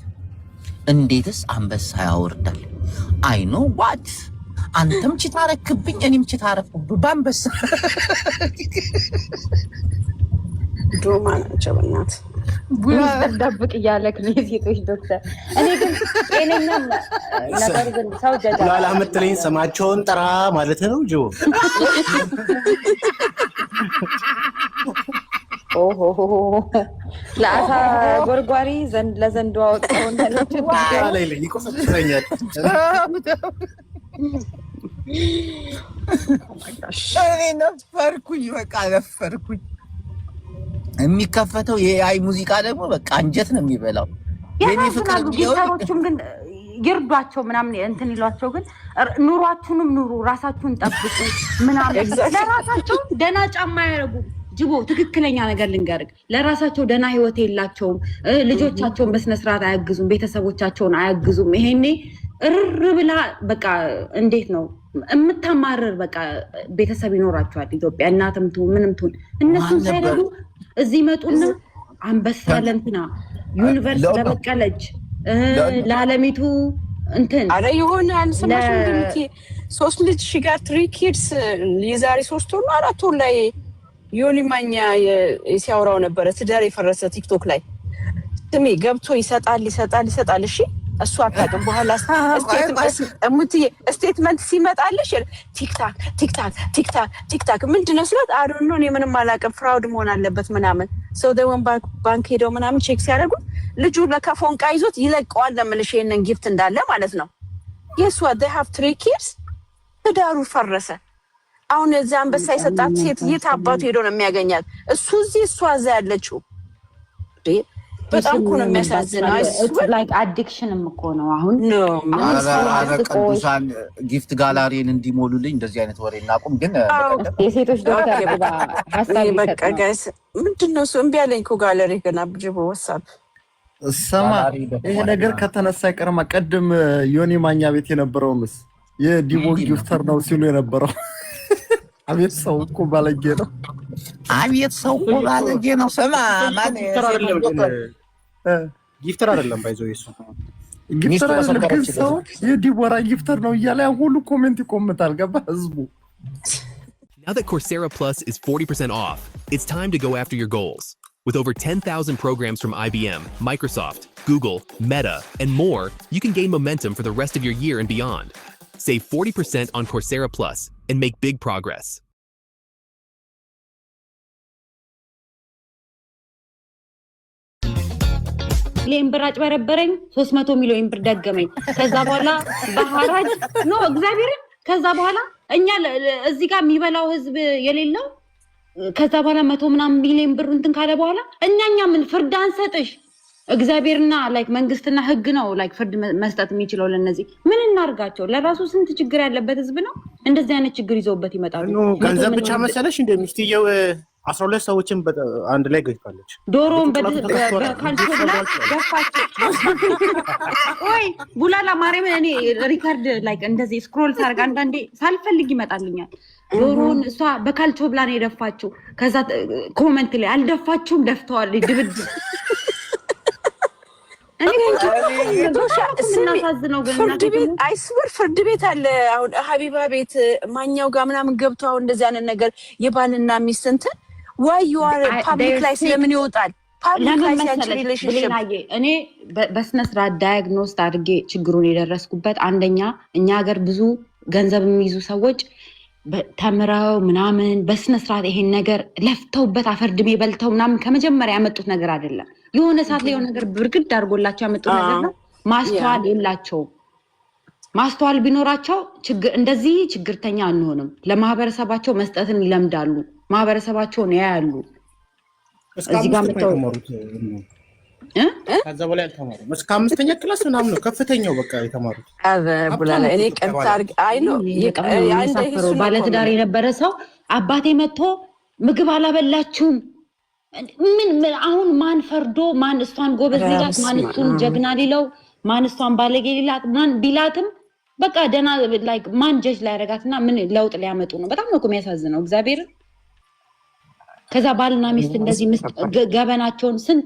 እንዴትስ አንበሳ ያወርዳል? አይ ኖ ዋት አንተም ቺት አረክብኝ እኔም ቺት አረኩብህ ባንበሳ ዶማ ናቸው በእናት ደብቅ እያለክ ነው የሴቶች ዶክተር። እኔ ግን ጤነኛ ነገር ግን ሰው ጀጃ ላላምጥልኝ ስማቸውን ጥራ ማለት ነው ጆ ኦሆ ለአሳ ጎርጓሪ ዘንድ ለዘንዱ አወጣው እንደለች ላይ ላይ ይቆሰኛል። እኔ ነፈርኩኝ በቃ ነፈርኩኝ። የሚከፈተው የአይ ሙዚቃ ደግሞ በቃ አንጀት ነው የሚበላው። የኔ ፍቅር ጊታሮቹም ግን ይርዷቸው ምናምን እንትን ይሏቸው። ግን ኑሯችሁንም ኑሩ፣ ራሳችሁን ጠብቁ ምናምን። ለራሳቸው ደና ጫማ ያደርጉ ጅቦ ትክክለኛ ነገር ልንገርግ፣ ለራሳቸው ደና ህይወት የላቸውም። ልጆቻቸውን በስነስርዓት አያግዙም፣ ቤተሰቦቻቸውን አያግዙም። ይሄኔ እርር ብላ በቃ እንዴት ነው የምታማርር በቃ ቤተሰብ ይኖራቸዋል። ኢትዮጵያ እናትም ትሁን ምንም ትሁን እነሱን ሳይረዱ እዚህ መጡና አንበሳ ለእንትና ዩኒቨርስ ለበቀለች ለዓለሚቱ እንትን አረ የሆነ አንሰማሽ እንዴ 3 ልጅ ጋር 3 ኪድስ የዛሬ 3 ወር 4 ወር ላይ ዮኒ ማኛ ሲያወራው ነበረ። ትዳር የፈረሰ ቲክቶክ ላይ ስሚ ገብቶ ይሰጣል። እሺ እሱ አታውቅም። በኋላ ስቴትመንት ሲመጣልሽ ቲክታክ ምንድነው ስላት አዶኖ እኔ ምንም አላውቅም ፍራውድ መሆን አለበት ምናምን ሰው ደወን ባንክ ሄደው ምናምን ቼክ ሲያደርጉ ልጁ ለካፎን ቃይዞት ይለቀዋል። ለምልሽ ይሄንን ጊፍት እንዳለ ማለት ነው። yes what they have 3 kids ትዳሩ ፈረሰ። አሁን እዛ አንበሳ የሰጣት ሴት የት አባቱ ሄዶ ነው የሚያገኛት? እሱ እዚህ እሷ እዛ ያለችው በጣም እኮ ነው የሚያሳዝነው። ላይክ አዲክሽንም እኮ ነው አሁን ቅዱሳን ጊፍት ጋላሪን እንዲሞሉልኝ እንደዚህ አይነት ወሬ እናቁም። ግን የሴቶች ዶክተር ሀሳብ በቃ ጋይስ ምንድነው እሱ እምቢ አለኝ እኮ ጋለሪ ገና ብጅቦ ወሳብ ሰማ ይሄ ነገር ከተነሳ ይቀርማ ቀድም ዮኒ ማኛ ቤት የነበረው ምስ የዲቦ ጊፍተር ነው ሲሉ የነበረው አቤት ሰው እኮ ባለጌ ነው። አቤት ሰው እኮ ባለጌ ነው። ሰማ ማን ጊፍተር አይደለም ባይዘው ይሱ ጊፍተር አይደለም ሰው የዲቦራ ጊፍተር ነው እያለ ሁሉ ኮሜንት ይቆምታል። ገባ ህዝቡ። Now that Coursera Plus is 40% off, it's time to go after your goals. With over 10,000 programs from IBM, Microsoft, Google, Meta, and more, you can gain momentum for the rest of your year and beyond. Save 40% on Coursera Plus and make big progress. ሚሊዮን ብር አጭበረበረኝ 300 ሚሊዮን ብር ደገመኝ። ከዛ በኋላ በሐራጅ ነው እግዚአብሔርን። ከዛ በኋላ እኛ እዚህ ጋር የሚበላው ህዝብ የሌለው ከዛ በኋላ 100 ምናምን ሚሊዮን ብር እንትን ካለ በኋላ እኛ ምን ፍርድ አንሰጥሽ? እግዚአብሔርና ላይክ መንግስትና ህግ ነው ላይክ ፍርድ መስጠት የሚችለው። ለነዚህ ምን እናርጋቸው? ለራሱ ስንት ችግር ያለበት ህዝብ ነው። እንደዚህ አይነት ችግር ይዘውበት ይመጣሉ። ገንዘብ ብቻ መሰለሽ እንደ ሚስትየው 12 ሰዎችን አንድ ላይ ገጭታለች። ዶሮን በካልቾላ ገፋች። ወይ ቡላላ ማርያም እኔ ሪካርድ ላይክ እንደዚህ ስክሮል ሳርግ አንዳንዴ ሳልፈልግ ይመጣልኛል። ዶሮን እሷ በካልቾ ብላ ነው የደፋችው። ከዛ ኮሜንት ላይ አልደፋችሁም ደፍተዋል ድብድ ፍርድ ቤት አለ። አሁን ሀቢባ ቤት ማኛው ጋር ምናምን ገብተው አሁን እንደዚህ አይነት ነገር የባልና ሚስት እንትን ዋዩዋር ፓብሊክ ላይ ስለምን ይወጣል? ፓብሊክ ላይ ሪሌሽንሺፕ እኔ በስነ ስርዓት ዳያግኖስት አድርጌ ችግሩን የደረስኩበት አንደኛ እኛ ሀገር ብዙ ገንዘብ የሚይዙ ሰዎች ተምረው ምናምን በስነ ስርዓት ይሄን ነገር ለፍተውበት አፈርድሜ በልተው ምናምን ከመጀመሪያ ያመጡት ነገር አይደለም። የሆነ ሰዓት ላይ የሆነ ነገር ብርግድ አድርጎላቸው ያመጡት ነገር ነው። ማስተዋል የላቸውም። ማስተዋል ቢኖራቸው እንደዚህ ችግርተኛ አንሆንም። ለማህበረሰባቸው መስጠትን ይለምዳሉ። ማህበረሰባቸውን ያያሉ። እዚህ ጋር መጥተው ከዛ በላይ አልተማሩም። እስከ 5ኛ ክላስ ምናምን ነው ከፍተኛው በቃ የተማሩት። ቡላላ እኔ ቀንታርግ አይ ነው ባለትዳር የነበረ ሰው አባቴ መጥቶ ምግብ አላበላችሁም ምን አሁን ማን ፈርዶ ማን እሷን ጎበዝ ሊላት ማን እሱን ጀግና ሊለው ማን እሷን ባለጌ ሊላት ማን ቢላትም በቃ ደና ላይክ ማን ጀጅ ላይ ያረጋትና ምን ለውጥ ሊያመጡ ነው? በጣም ነው የሚያሳዝነው እግዚአብሔር። ከዛ ባልና ሚስት እንደዚህ ገበናቸውን ስንት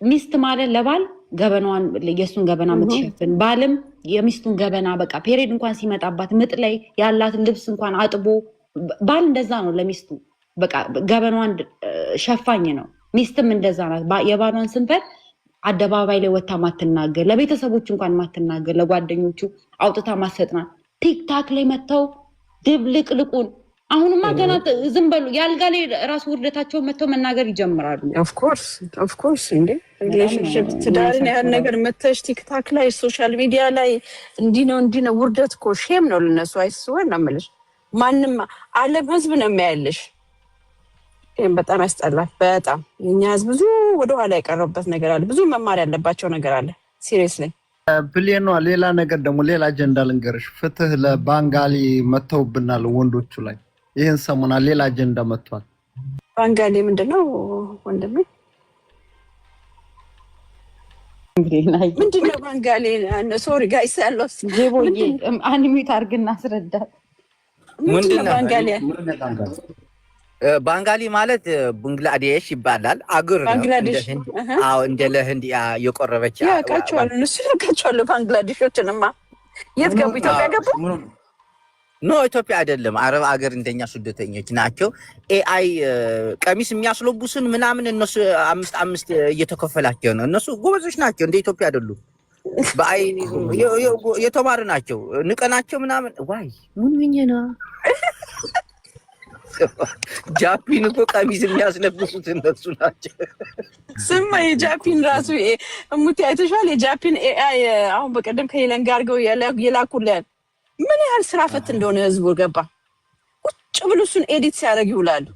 ሚስት ማለት ለባል ገበናዋን የሱን ገበና የምትሸፍን ባልም የሚስቱን ገበና በቃ ፔሪድ እንኳን ሲመጣባት ምጥ ላይ ያላትን ልብስ እንኳን አጥቦ ባል እንደዛ ነው ለሚስቱ በቃ ገበናዋን ሸፋኝ ነው። ሚስትም እንደዛ ናት። የባሏን ስንፈት አደባባይ ላይ ወታ ማትናገር፣ ለቤተሰቦቹ እንኳን ማትናገር፣ ለጓደኞቹ አውጥታ ማሰጥናት። ቲክታክ ላይ መጥተው ድብልቅልቁን አሁንማ ገና ዝም በሉ ያልጋ ላይ ራሱ ውርደታቸውን መጥተው መናገር ይጀምራሉ። ኦፍኮርስ እንዴ ሪሌሽንሽፕ ትዳርን ያህል ነገር መተሽ ቲክታክ ላይ ሶሻል ሚዲያ ላይ እንዲህ ነው ውርደት እኮ ሼም ነው ለነሱ። አይስወር ነው የምልሽ። ማንም ዓለም ህዝብ ነው የሚያይልሽ። ይሄን በጣም ያስጠላል። በጣም የኛ ህዝብ ብዙ ወደኋላ የቀረበት ነገር አለ። ብዙ መማር ያለባቸው ነገር አለ። ሲሪየስሊ ብሌኗ ሌላ ነገር ደግሞ ሌላ አጀንዳ ልንገርሽ። ፍትህ ለባንጋሊ መተውብናል ወንዶቹ ላይ ይሄን ሰሞና ሌላ አጀንዳ መጥቷል። ባንጋሊ ምንድነው ወንድሜ? ምንድነው ባንጋሊ? ሶሪ ጋይስ ያለው ጄቦዬ አንሚት አርግና አስረዳት። ምንድነው ባንጋሊ? ባንጋሊ ማለት ባንግላዴሽ ይባላል። አገር ነው እንደ ለህንድ የቆረበች ያቃቸዋል። እነሱ ያቃቸዋል። ባንግላዴሾችንማ የት ገቡ? ኢትዮጵያ ገቡ? ኖ ኢትዮጵያ አይደለም፣ አረብ አገር እንደኛ ስደተኞች ናቸው። ኤአይ ቀሚስ የሚያስለብሱን ምናምን እነሱ 5 እየተከፈላቸው ነው። እነሱ ጎበዞች ናቸው፣ እንደ ኢትዮጵያ አይደሉም። በአይ የተማሩ ናቸው። ንቀናቸው ምናምን ዋይ ምን ምኝና ጃፒን እኮ ቀሚስ የሚያስለብሱት እነሱ ናቸው። ስማ የጃፒን ራሱ እሙት አይተሻል? የጃፒን ኤአይ አሁን በቀደም ከሄለን ጋር አድርገው የላኩልን ምን ያህል ስራ ፈት እንደሆነ ህዝቡ ገባ። ቁጭ ብሎ እሱን ኤዲት ሲያደርግ ይውላሉ።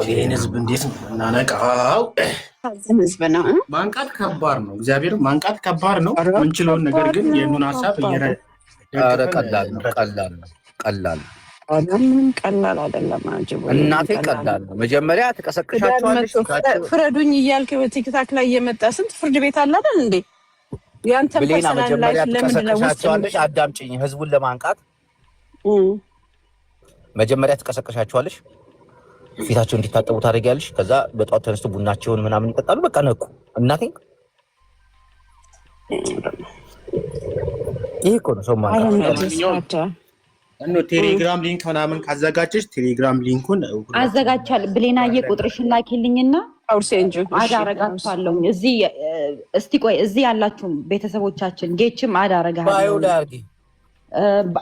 ይሄን ህዝብ እንዴት እናነቃው? ህዝብ ነው ማንቃት ከባድ ነው። እግዚአብሔር ማንቃት ከባድ ነው። ምንችለውን ነገር ግን የኑን ሀሳብ ቀላል ነው። ቀላል አይደለም። እናቴ ቀላል ነው። መጀመሪያ ተቀሰቅሻቸዋለሽ። ፍረዱኝ እያልክ በቲክታክ ላይ እየመጣ ስንት ፍርድ ቤት አለ አይደል እንዴ? ያንተ ፐርሰናል ላይፍ ለምን ተቀሰቅሻቸዋለሽ? አዳምጪኝ። ህዝቡን ለማንቃት መጀመሪያ ተቀሰቅሻቸዋለሽ። ፊታቸው እንዲታጠቡ ታደርጊያለሽ። ከዛ በጧት ተነስቶ ቡናቸውን ምናምን ይጠጣሉ። በቃ ነቁ። እናቴ ይሄ እኮ ነው ሰው ማንቃት። ቴሌግራም ሊንክ ምናምን ካዘጋጀሽ ቴሌግራም ሊንኩን አዘጋጃለሁ። ብሌናዬ ቁጥርሽን ላኪልኝና አዳረጋችኋለሁ። እዚህ እስቲ ቆይ እዚህ ያላችሁ ቤተሰቦቻችን ጌችም አዳረጋለሁ። ባዮ ላይ አርጊ።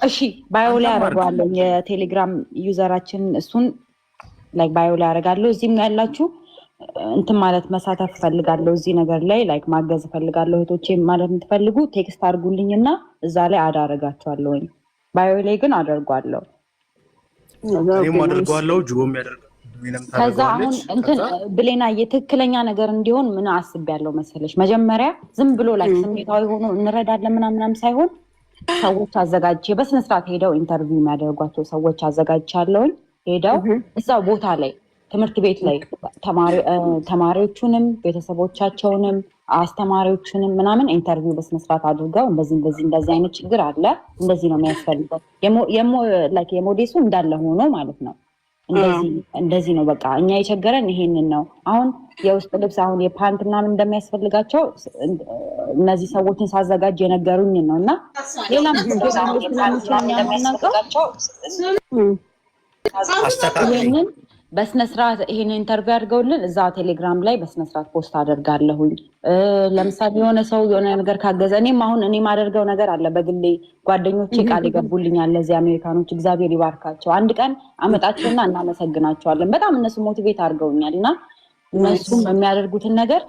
እሺ ባዮ ላይ አደርጋለሁ። የቴሌግራም ዩዘራችን እሱን ላይክ ባዮ ላይ አደርጋለሁ። እዚህም ያላችሁ እንትን ማለት መሳተፍ ፈልጋለሁ እዚህ ነገር ላይ ላይክ ማገዝ ፈልጋለሁ እህቶቼ ማለት የምትፈልጉ ቴክስት አድርጉልኝና እዛ ላይ አዳረጋችኋለሁ። ባዮ ላይ ግን አደርጋለሁ። እኔም አደርጋለሁ። ጅቦም ያደርጋል። ከዛ አሁን እንትን ብሌና የትክክለኛ ነገር እንዲሆን ምን አስቤያለሁ መሰለሽ? መጀመሪያ ዝም ብሎ ላይ ስሜታዊ ሆኖ እንረዳለን ምናምናም ሳይሆን ሰዎች አዘጋጅቼ በስነ ስርዓት ሄደው ኢንተርቪው የሚያደርጓቸው ሰዎች አዘጋጅቻለሁኝ። ሄደው እዛው ቦታ ላይ ትምህርት ቤት ላይ ተማሪዎቹንም ቤተሰቦቻቸውንም አስተማሪዎቹንም ምናምን ኢንተርቪው በስነ ስርዓት አድርገው እንደዚህ አይነት ችግር አለ፣ እንደዚህ ነው የሚያስፈልገው የሞዴሱ እንዳለ ሆኖ ማለት ነው። እንደዚህ ነው በቃ እኛ የቸገረን ይሄንን ነው። አሁን የውስጥ ልብስ አሁን የፓንት ምናምን እንደሚያስፈልጋቸው እነዚህ ሰዎችን ሳዘጋጅ የነገሩኝን ነው እና ሌላም ይሄንን በስነስርዓት ይሄን ኢንተርቪው አድርገውልን እዛ ቴሌግራም ላይ በስነስርዓት ፖስት አደርጋለሁኝ። ለምሳሌ የሆነ ሰው የሆነ ነገር ካገዘ እኔ ማደርገው ነገር አለ በግሌ ጓደኞቼ ቃል ይገቡልኛል። ለዚህ አሜሪካኖች እግዚአብሔር ይባርካቸው። አንድ ቀን አመጣቸውና እናመሰግናቸዋለን። በጣም እነሱ ሞቲቬት አድርገውኛል እና እነሱም የሚያደርጉትን ነገር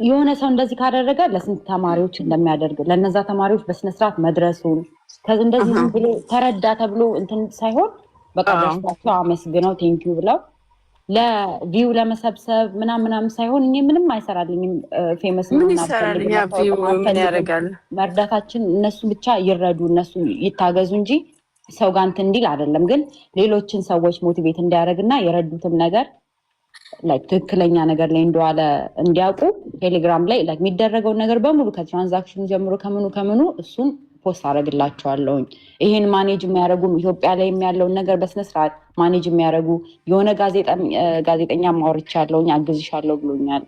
የሆነ ሰው እንደዚህ ካደረገ ለስንት ተማሪዎች እንደሚያደርግ ለነዛ ተማሪዎች በስነስርዓት መድረሱን እንደዚህ ዝም ብሎ ተረዳ ተብሎ እንትን ሳይሆን በቃ በስታቸው አመስግነው ቴንኪዩ ብለው ለቪው ለመሰብሰብ ምናምን ሳይሆን እኔ ምንም አይሰራልኝም። ፌመስ መርዳታችን እነሱ ብቻ ይረዱ እነሱ ይታገዙ እንጂ ሰው ጋር እንትን እንዲል አይደለም። ግን ሌሎችን ሰዎች ሞቲቬት እንዲያደርግና የረዱትም ነገር ትክክለኛ ነገር ላይ እንደዋለ እንዲያውቁ ቴሌግራም ላይ የሚደረገውን ነገር በሙሉ ከትራንዛክሽኑ ጀምሮ ከምኑ እሱን ፖስት አደርግላቸዋለሁኝ። ይሄን ማኔጅ የሚያደርጉ ኢትዮጵያ ላይ ያለውን ነገር በስነስርዓት ማኔጅ የሚያደርጉ የሆነ ጋዜጠኛ ማውርቻለሁኝ አግዝሻለሁ ብሎኛል።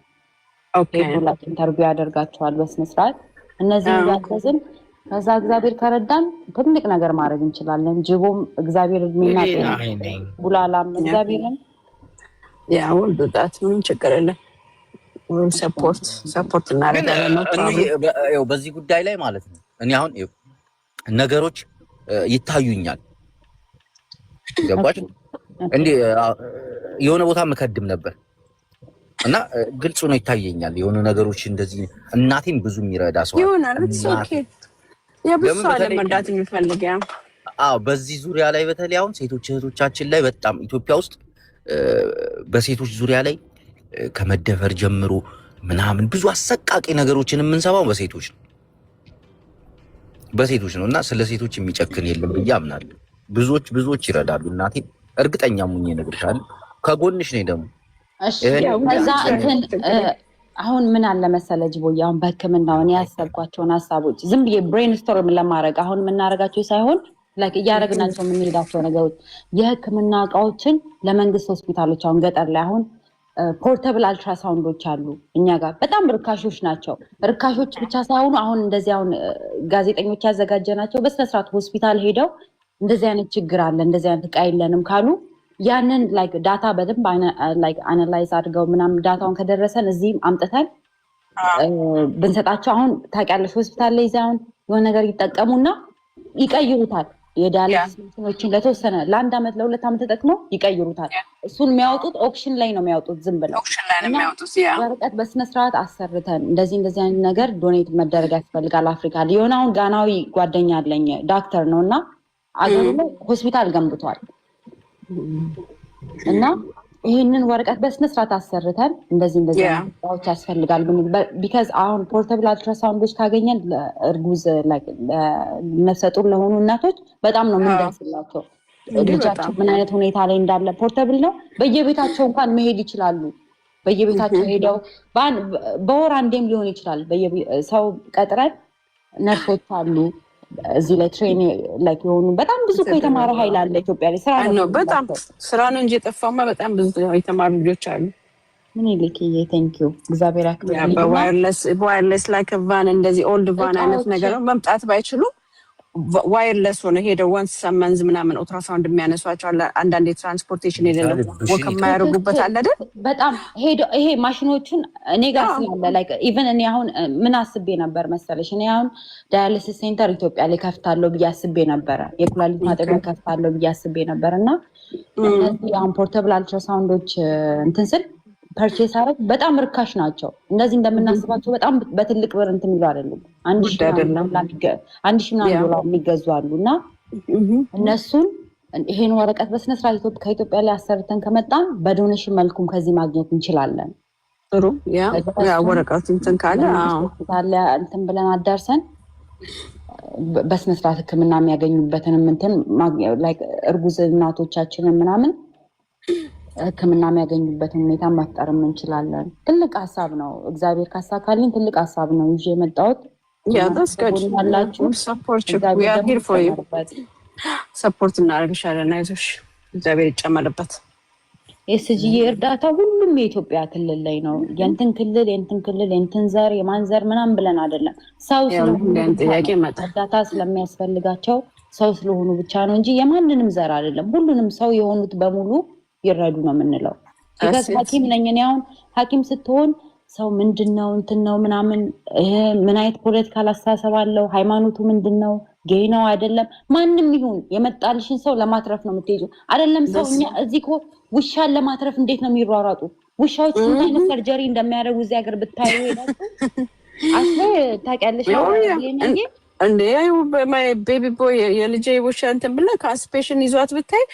ሄዱላት ኢንተርቪው ያደርጋቸዋል በስነ ስርዓት። እነዚህ ያገዝን ከዛ እግዚአብሔር ከረዳን ትልቅ ነገር ማድረግ እንችላለን። ጅቦም እግዚአብሔር እድሜና ጤና ቡላላም እግዚአብሔርን ያው ወልዳት ምንም ችግር የለም። ሰፖርት እናደርጋለን ነው ያው በዚህ ጉዳይ ላይ ማለት ነው። እኔ አሁን ነገሮች ይታዩኛል። ገባሽ እንዴ? የሆነ ቦታ መከድም ነበር እና ግልጽ ነው ይታየኛል። የሆነ ነገሮች እንደዚህ እናቴን ብዙ የሚረዳ ሰው ይሆናል። ኦኬ የብዙ ዓለም መርዳት የሚፈልግ ያ በዚህ ዙሪያ ላይ በተለይ አሁን ሴቶች እህቶቻችን ላይ በጣም ኢትዮጵያ ውስጥ በሴቶች ዙሪያ ላይ ከመደፈር ጀምሮ ምናምን ብዙ አሰቃቂ ነገሮችን የምንሰማው በሴቶች ነው እና ስለ ሴቶች የሚጨክን የለም ብዬ አምናለሁ። ብዙዎች ይረዳሉ። እናቴ እርግጠኛ ሙኝ ነግርሻለሁ፣ ከጎንሽ ነኝ ደግሞ። እሺ ከዛ አሁን ምን አለ መሰለህ ጅቦዬ፣ አሁን በህክምናው እኔ ያሰብኳቸውን ሀሳቦች ዝም ብዬ ብሬንስቶርም ለማድረግ አሁን የምናደርጋቸው ሳይሆን እያደረግናቸው የምንሄዳቸው ነገሮች የህክምና እቃዎችን ለመንግስት ሆስፒታሎች አሁን ገጠር ላይ አሁን ፖርተብል አልትራሳውንዶች አሉ እኛ ጋር በጣም ርካሾች ናቸው። ርካሾች ብቻ ሳይሆኑ አሁን እንደዚህ አሁን ጋዜጠኞች ያዘጋጀናቸው በስነስርዓት ሆስፒታል ሄደው እንደዚህ አይነት ችግር አለ እንደዚህ አይነት እቃ የለንም ካሉ ያንን ዳታ በደንብ አናላይዝ አድርገው ምናምን ዳታውን ከደረሰን እዚህም አምጥተን ብንሰጣቸው አሁን ታውቂያለሽ ሆስፒታል ላይ አሁን የሆነ ነገር ይጠቀሙና ይቀይሩታል። የዳያሊሲስ ማሽኖችን ለተወሰነ ለ1 ዓመት ለ2 ዓመት ተጠቅመው ይቀይሩታል። እሱን የሚያወጡት ኦክሽን ላይ ነው የሚያወጡት ዝም ብለው ወረቀት በስነስርዓት አሰርተን እንደዚህ አይነት ነገር ዶኔት መደረግ ያስፈልጋል። አፍሪካ የሆነ አሁን ጋናዊ ጓደኛ አለኝ ዶክተር ነው እና አገሩ ላይ ሆስፒታል ገንብቷል እና ይህንን ወረቀት በስነስርዓት አሰርተን እንደዚህ ዎች ያስፈልጋል ቢካዝ አሁን ፖርተብል አልትራሳውንዶች ካገኘን እርጉዝ ነፍሰ ጡር ለሆኑ እናቶች በጣም ነው የምንደርስላቸው። ልጃቸው ምን አይነት ሁኔታ ላይ እንዳለ ፖርተብል ነው። በየቤታቸው እንኳን መሄድ ይችላሉ። በየቤታቸው ሄደው በወር አንዴም ሊሆን ይችላል ሰው ቀጥረን ነርሶች አሉ እዚህ ላይ ትሬን የሆኑ በጣም ብዙ የተማረ ኃይል አለ ኢትዮጵያ ላይ። ስራ ነው እንጂ የጠፋማ በጣም ብዙ የተማሩ ልጆች አሉ። ምን ይልክዬ ቴንኪው እግዚአብሔር ያክብርልኝ። በዋየርለስ ላይ ከቫን እንደዚህ ኦልድ ቫን አይነት ነገር መምጣት ባይችሉ ዋየርለስ ሆነ ሄደው ዋንስ ሰመንዝ ምናምን ኦልትራሳውንድ የሚያነሷቸው አንዳንድ የትራንስፖርቴሽን የሌለው ወክ የማያደርጉበት አለ አይደል? በጣም ሄደው ይሄ ማሽኖቹን እኔ ጋር ስላለ ኢቨን እኔ አሁን ምን አስቤ ነበር መሰለሽ? እኔ አሁን ዳያሊሲስ ሴንተር ኢትዮጵያ ላይ ከፍታለሁ ብዬ አስቤ ነበረ። የኩላሊት ማጠቢያ ከፍታለሁ ብዬ አስቤ ነበር እና እነዚህ አሁን ፖርተብል አልትራሳውንዶች እንትን ስል ፐርቼስ አረግ በጣም ርካሽ ናቸው። እንደዚህ እንደምናስባቸው በጣም በትልቅ ብር እንትን የሚሉ አይደሉም። 1,000 ዶላር የሚገዙ አሉ እና እነሱን ይሄን ወረቀት በስነስርዓት ከኢትዮጵያ ላይ አሰርተን ከመጣን በዶኔሽን መልኩም ከዚህ ማግኘት እንችላለን። ጥሩ ያ ወረቀቱ እንትን ካለ እንትን ብለን አዳርሰን በስነስርዓት ሕክምና የሚያገኙበትንም እንትን እርጉዝ እናቶቻችንን ምናምን ሕክምና የሚያገኙበትን ሁኔታ መፍጠርም እንችላለን። ትልቅ ሀሳብ ነው። እግዚአብሔር ካሳካልኝ ትልቅ ሀሳብ ነው ይዤ የመጣሁት። ሰፖርት እናደርግሻለን። አይዞሽ፣ እግዚአብሔር ይጨመርበት። የስጅዬ እርዳታ ሁሉም የኢትዮጵያ ክልል ላይ ነው። የእንትን ክልል የእንትን ዘር የማን ዘር ምናምን ብለን አይደለም። ሰው እርዳታ ስለሚያስፈልጋቸው ሰው ስለሆኑ ብቻ ነው እንጂ የማንንም ዘር አይደለም። ሁሉንም ሰው የሆኑት በሙሉ ይረዱ ነው የምንለው። ሐኪም ነኝ እኔ አሁን ሐኪም ስትሆን ሰው ምንድነው እንትን ነው ምናምን ምን አይነት ፖለቲካል አስተሳሰብ አለው ሃይማኖቱ ምንድነው ጌይ ነው አይደለም ማንም ይሁን የመጣልሽን ሰው ለማትረፍ ነው የምትሄጂው አይደለም። ሰው እኛ እዚህ እኮ ውሻን ለማትረፍ እንዴት ነው የሚሯሯጡ? ውሻዎች ምን አይነት ሰርጀሪ እንደሚያደርጉ እዚህ ሀገር ብታዩ ሄዳችሁ ታውቂያለሽ እንዴ? ቤቢ ቦይ የልጄ ውሻ እንትን ብለህ ከአስፔሽን ይዟት ብታይ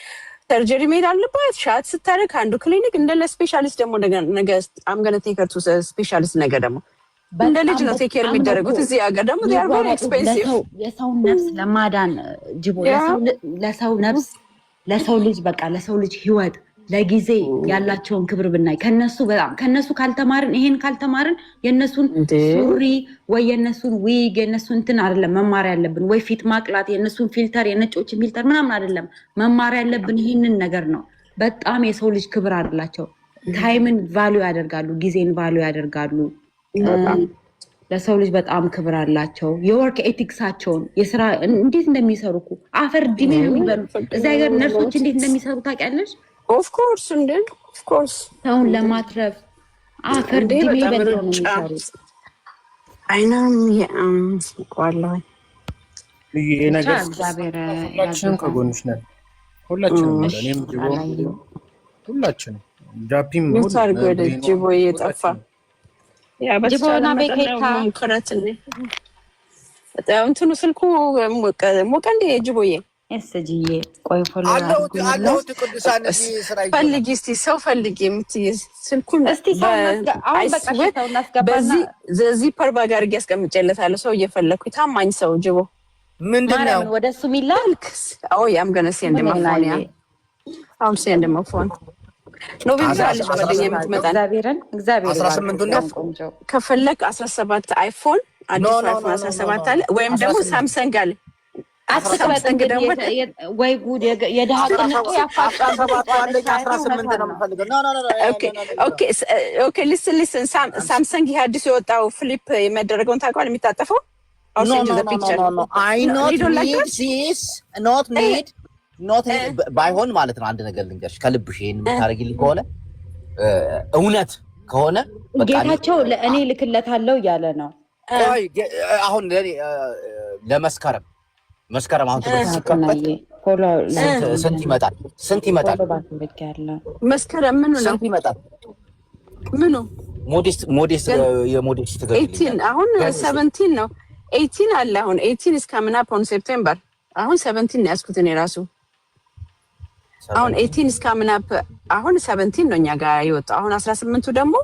ሰርጀሪ መሄድ አለባት። ሻት ስታደርግ ከአንዱ ክሊኒክ እንደ ለስፔሻሊስት ደግሞ ነገ አምገነ ቴከር ቱ ስፔሻሊስት ነገ ደግሞ እንደ ልጅ ነው ቴኬር የሚደረጉት። እዚህ ሀገር ደግሞ ቬሪ ኤክስፔንሲቭ። የሰውን ነፍስ ለማዳን ጅቦ ለሰው ነፍስ ለሰው ልጅ በቃ ለሰው ልጅ ህይወት ለጊዜ ያላቸውን ክብር ብናይ ከነሱ ካልተማርን ይሄን ካልተማርን የነሱን ሱሪ ወይ የነሱን ዊግ የነሱን እንትን አይደለም መማር ያለብን፣ ወይ ፊት ማቅላት የነሱን ፊልተር የነጮችን ፊልተር ምናምን አይደለም መማር ያለብን ይሄንን ነገር ነው። በጣም የሰው ልጅ ክብር አላቸው። ታይምን ቫልዩ ያደርጋሉ፣ ጊዜን ቫልዩ ያደርጋሉ። ለሰው ልጅ በጣም ክብር አላቸው። የወርክ ኤቲክሳቸውን የስራ እንዴት እንደሚሰሩ እኮ አፈር ድሜ ነው የሚበሉ። እዚህ ሀገር ነርሶች እንዴት እንደሚሰሩ ታውቂያለሽ? ኦፍኮርስ እንደ ኦፍኮርስ ሰውን ለማትረፍ አፈር ድሜ በለው ነው የሚሰሩ። አይናም ዋላ ይሄ ነገር ሁላችንም ከጎንሽ ነን። ሁላችንም እኔም ሁላችንም ጃፒም ጅቦ እየጠፋ ጅቦና በከታ ከረትኔ በጣም እንትኑ ስልኩ ሞቀ እንደ ጅቦዬ እሰጂዬ ቆይ ፎሎ አለው ቅዱሳን እዚህ ስራ ፈልጊ እስቲ ሰው ፈልጊ የምትይዝ ስልኩን እስቲ አሁን በቃ ሰው እናስገባና በዚህ ዚፐር ባግ አድርጌ አስቀምጬለታለሁ። ሰው እየፈለኩ ታማኝ ሰው ጅቦ ምንድነው ወደሱ ሚላልክ ኦ ያም ገነ ሴንድ ማፎኒያ አም ሴንድ ማፎን ኖቬምበር አለች ወደኛ የምትመጣ እግዚአብሔር 18 ከፈለክ 17 አይፎን አዲስ አይፎን 17 አለ ወይም ደግሞ ሳምሰንግ አለ። ሳምሰንግ ደግሞ ወይ ጉድ የደሃ ቀንቆ ያፋጣል። 18 ነው የምፈልገው። ኦኬ ሊስን ሳምሰንግ ይሄ አዲስ የወጣው ፍሊፕ የሚያደርገውን ታውቃለህ? የሚታጠፈው ባይሆን ማለት ነው። አንድ ነገር ልንገርሽ ከልብሽ ይሄን የምታደርጊልኝ ከሆነ እውነት ከሆነ ጌታቸው ለእኔ ልክለታለሁ እያለ ነው። አሁን ለመስከረም አሁን ተመስከረም ስንት ይመጣል? መስከረም ምኑ ነው ይመጣል? ምኑ ሞዴስ የሞዴስ ትገርልኝ 18 አሁን 17 ነው 18 አለ። አሁን 18 is coming up on September። አሁን 17 ነው ያስኩት እኔ ራሱ። አሁን 18 is coming up አሁን 17 ነው እኛ ጋር ይወጣው። አሁን 18ቱ ደግሞ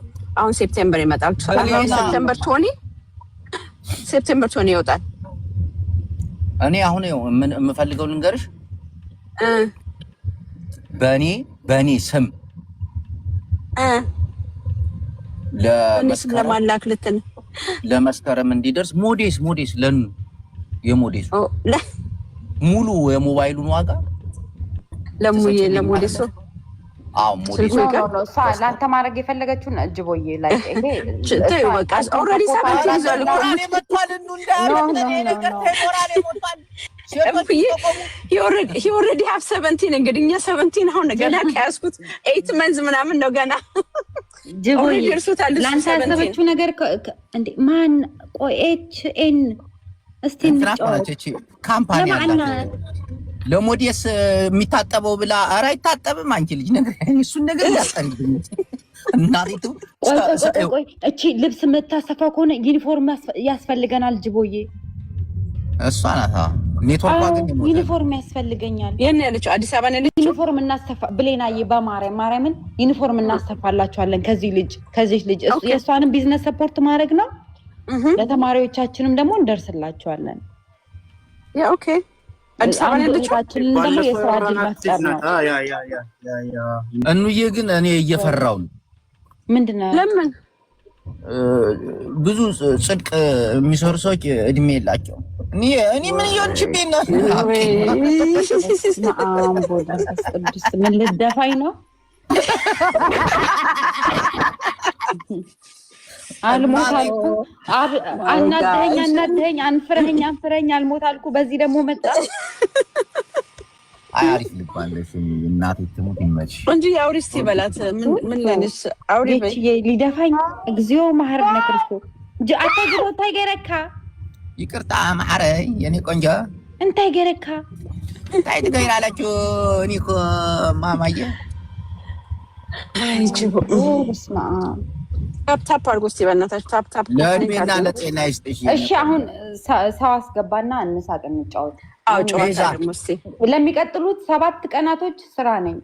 አሁን ሴፕቴምበር ይመጣል። አሁን ሴፕቴምበር 20 ይወጣል። እኔ አሁን የምፈልገው ልንገርሽ በእኔ ስም ለማላክ ልትን ለመስከረም እንዲደርስ ሞዴስ ለኑ የሞዴሱ ሙሉ የሞባይሉን ዋጋ ለሞዴሱ ሞዴሱ ነው ለአንተ ማድረግ የፈለገችውን እጅቦዬ ላይ ይሄ በቃ ኦልሬዲ ሰባት ይዟል እኮ he already have 17 እንግዲህ እኛ 17 አሁን ገና ከያዝኩት 8 መንዝ ምናምን ነው ገና ጅቦዬ ለአንተ ያሰበችው ነገር እንዴ ማን ቆኤችኤን እስቲ እንጫወት ካምፓኒ አላት ለሞዴስ የሚታጠበው ብላ ኧረ አይታጠብም አንቺ ልጅ ነገር እሱን ነገር ያስጠልብኝ እናሪቱ ቆይ እቺ ልብስ የምታሰፋው ከሆነ ዩኒፎርም ያስፈልገናል ጅቦዬ እሷ ናታ ኔትወርክ ግን ዩኒፎርም ያስፈልገኛል የኔ ያለችው አዲስ አበባ ነው ዩኒፎርም እናስተፋ ብሌናዬ በማርያምን ዩኒፎርም እናስተፋላችኋለን ከዚህ ልጅ የእሷንም ቢዝነስ ሰፖርት ማድረግ ነው ለተማሪዎቻችንም ደግሞ እንደርስላችኋለን ያ ኦኬ አዲስ አበባ ነው ልጅታችንን ደግሞ የስራ እድል ማስጠር ነው እንዬ ግን እኔ እየፈራው ነው ምንድነው ለምን ብዙ ጽድቅ የሚሰሩ ሰዎች እድሜ የላቸው እኔ ምን ይሆንችብኝ ነው ምን ልደፋኝ ነው አልሞት አልኩ አናደኸኝ አንፍረኸኝ አልሞት አልኩ በዚህ ደግሞ መጣ አሪፍ ልባለሽ እናቴ ትሙት ይመች እንጂ አውሪ እስቲ በላት ምን ለነሽ አውሪ በይ ሊደፋኝ እግዚኦ ማህረነ ክርስቶስ አታግሮ ታይገረካ ይቅርታ ማህረ የኔ ቆንጆ እንታይ ገረካ እንታይ ትገይራላችሁ እኔ እኮ ማማዬ አይጅቦ በስማ ታፕ አድርጎ እስቲ በእናታችሁ ታፕ ለእድሜና ለጤና ይስጥሽ እሺ አሁን ሰው አስገባና እንሳቅ እንጫወት ለሚቀጥሉት 7 ቀናቶች ስራ ነኝ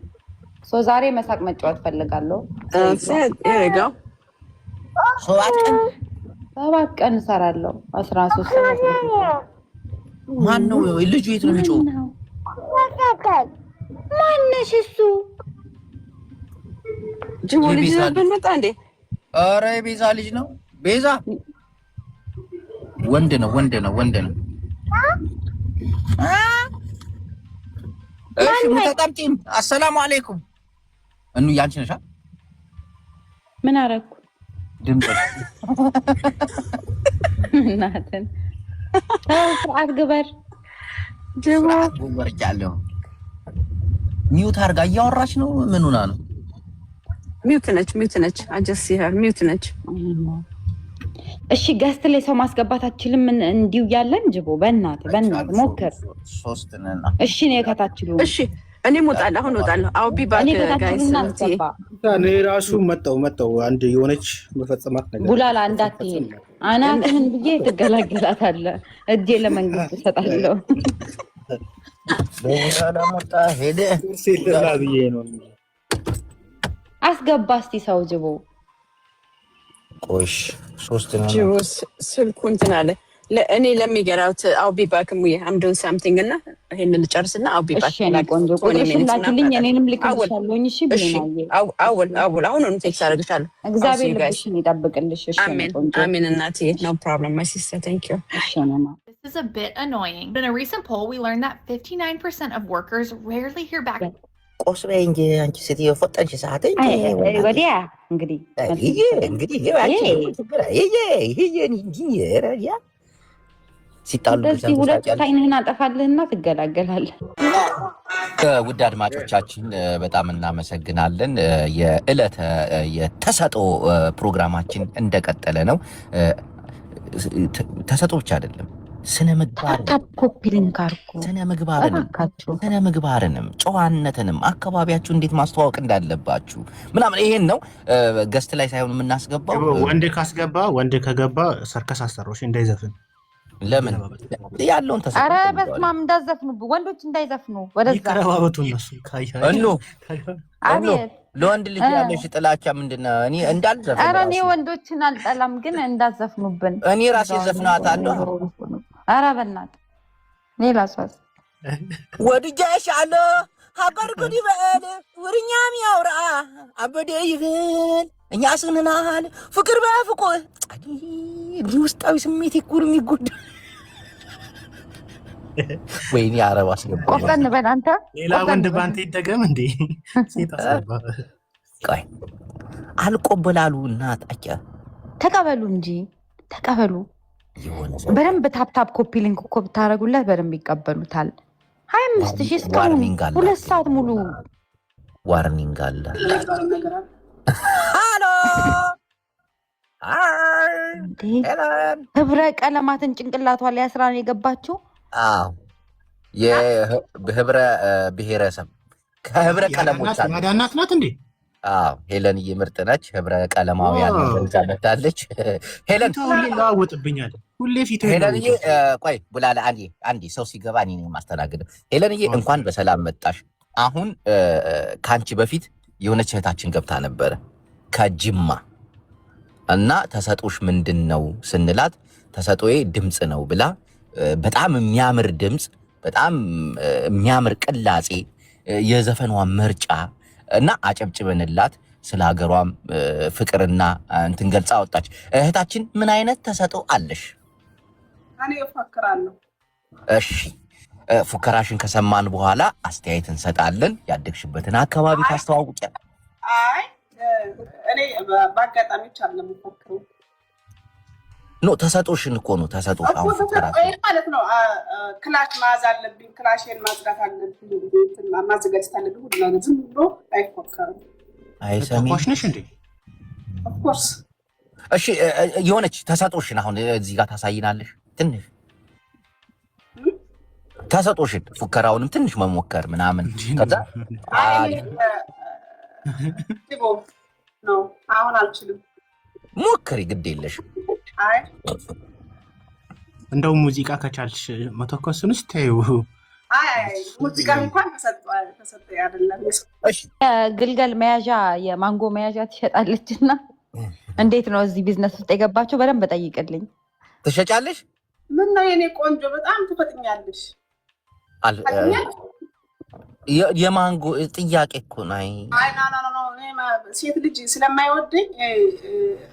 ዛሬ መሳቅ መጫወት ፈልጋለሁ 7 ቀን እሰራለሁ 13 ሰዓት ማን ነው ልጁ የት ነው የሚጮኸው ማነሽ እሱ ጅቦ ልጅ በመጣ እንዴ ኧረ ቤዛ ልጅ ነው ቤዛ ወንድ ነው እሺ ሙተጣምጪም አሰላሙ አለይኩም እኑ ያንቺ ነሽ ምን አረኩ ድምጽሽ እናትን ስርዓት ግበር ጅቦ ወርጃለሁ። ሚውት አድርጋ እያወራች ነው። ምን ሆና ነው? ሚውት ነች። አጀስ ይሄር ሚውት ነች። እሺ ገስት ላይ ሰው ማስገባት አትችልም? እንዲሁ ያለን ጅቦ በእናትህ ሞክር። ሶስት ነን። እሺ ነው ከታችሉ። እሺ እኔም እወጣለሁ። አሁን እወጣለሁ። አው ቢ ባክ ጋይስ። እኔ ራሱ መጣው አንድ የሆነች መፈጸማት ነገር ቡላላ እንዳትሄድ አናትህን ብዬ ትገላገላታለህ። እጄ ለመንግስት እሰጣለሁ። ቡላላ ሞጣ ሄደ ሲለላ ብዬ ነው። አስገባ እስቲ ሰው ጅቦ። ቆሽ ሶስት ነው። ጅቦ ስልኩ እንትን አለ። ለእኔ ለሚገራውት አው ቢ ባክ ሙዬ አም ዶን ሳምቲንግ እና ይሄንን ልጨርስና አው ቢ ባክ እሺ ቆንጆ ላኪልኝ። እኔንም ልክልሻለሁ። እሺ ብለናል። አውል አሁን ነው ቴክስት አደርግሻለሁ። እግዚአብሔር ልብሽን ይጠብቅልሽ። እሺ ቆንጆ አሜን እናቴ። no problem my sister, thank you. እሺ ማማ This is a bit annoying. In a recent poll, we learned that 59% of workers rarely hear back. ቆስ በይ እንጂ አንቺ ስትይ ፈጠንሽ ሰዓት እንጂ ወዲያ እንግዲህ ሲጣሉ ሁለት አይንህን አጠፋልህና ትገላገላለህ። ውድ አድማጮቻችን በጣም እናመሰግናለን። የዕለተ የተሰጥኦ ፕሮግራማችን እንደቀጠለ ነው። ተሰጥኦ ብቻ አይደለም፣ ስነ ምግባርንም ጨዋነትንም አካባቢያችሁ እንዴት ማስተዋወቅ እንዳለባችሁ ምናምን ይሄን ነው ገስት ላይ ሳይሆን የምናስገባው። ወንድ ከገባ ሰርከስ አሰራሽ እንዳይዘፍን ለምን ያለውን ተሰጥቶ ኧረ በስመ አብ እንዳዘፍኑ ወንዶች እንዳይዘፍኑ ወደዛ ይከራባበቱ እነሱ አቤት ለወንድ ልጅ ያለሽ ጥላቻ ምንድነው? እኔ እንዳልዘፍን ኧረ እኔ ወንዶችን አልጠላም፣ ግን እንዳዘፍኑብን እኔ ራሴ ዘፍናታለሁ። ኧረ በእናትህ ሌላ ሷስ ወድጃሻለሁ ሀገር ጉድ ይበል ውርኛም ያውራ አበደ ይበል እኛ ስንናል ፍቅር በፍቅር ውስጣዊ ስሜት ይኩር የሚጎዳ ወይኔ አረብ አስገባ። ቆፍጠን በል አንተ። ሌላ ወንድ ባንተ ይደገም እንዴ? ሴት አስገባ። ቆይ አልቆበላሉ እናት አጫ ተቀበሉ እንጂ ተቀበሉ። በደንብ ታፕታፕ ኮፒ ሊንክ እኮ ብታደርጉለት በደንብ ይቀበሉታል። 25,000 እስካሁን 2 ሰዓት ሙሉ ዋርኒንግ አለ። ሃሎ ህብረ ቀለማትን ጭንቅላቷ ላይ አስራ ነው የገባችው። አዎ የህብረ ብሔረሰብ ከህብረ ቀለሞች አለ። ማዳናት ናት እንዴ? አዎ ሄለንዬ ምርጥ ነች። ህብረ ቀለማውያን ታመጣለች። ሄለን ሁሌ ላውጥብኛል። ሁሌ ፊት ሄለንዬ ቆይ ቡላላ አንዴ ሰው ሲገባ እኔ ነኝ የማስተናግደው። ሄለንዬ እንኳን በሰላም መጣሽ። አሁን ካንቺ በፊት የሆነች እህታችን ገብታ ነበረ ከጅማ እና ተሰጦሽ ምንድነው ስንላት ተሰጦዬ ድምጽ ነው ብላ በጣም የሚያምር ድምጽ፣ በጣም የሚያምር ቅላጼ፣ የዘፈኗ ምርጫ እና አጨብጭበንላት ስለ ሀገሯም ፍቅርና እንትን ገልጻ ወጣች። እህታችን ምን አይነት ተሰጦ አለሽ? እኔ እፎክራለሁ። እሺ ፉከራሽን ከሰማን በኋላ አስተያየት እንሰጣለን። ያደግሽበትን አካባቢ ታስተዋውቂያለሽ? አይ እኔ በአጋጣሚዎች አይደለም የምፎክረው። ኖ ተሰጦሽን እኮ ነው። ተሰጦሽ አሁን ፉከራሽ ማለት ነው። ክላሽ ማዝ አለብኝ፣ ክላሽን ማጽዳት አለብኝ፣ ማዘጋጀት አለብኝ። ሁሉ ነገር ዝም ብሎ አይፎከርም። አይሰሚሽ ነሽ እንዴ? ኦፍ ኮርስ። እሺ የሆነች ተሰጦሽን አሁን እዚህ ጋር ታሳይናለሽ። ትንሽ ተሰጦሽን ፉከራውንም ትንሽ መሞከር ምናምን ከዛ ነው። አሁን አልችልም። ሞክሪ፣ ግድ የለሽም። አይ እንደው ሙዚቃ ከቻልሽ መተኮስን ስታዩ። አይ ሙዚቃ እንኳን ተሰጠ አይደለም። እሺ ግልገል መያዣ የማንጎ መያዣ ትሸጣለችና እንዴት ነው እዚህ ቢዝነስ ውስጥ የገባችሁ? በደንብ ጠይቅልኝ። ትሸጫለሽ? ምን ነው የኔ ቆንጆ፣ በጣም ትፈጥኛለሽ። የማንጎ ጥያቄ እኮ ነው። አይ ኖ ሴት ልጅ ስለማይወደኝ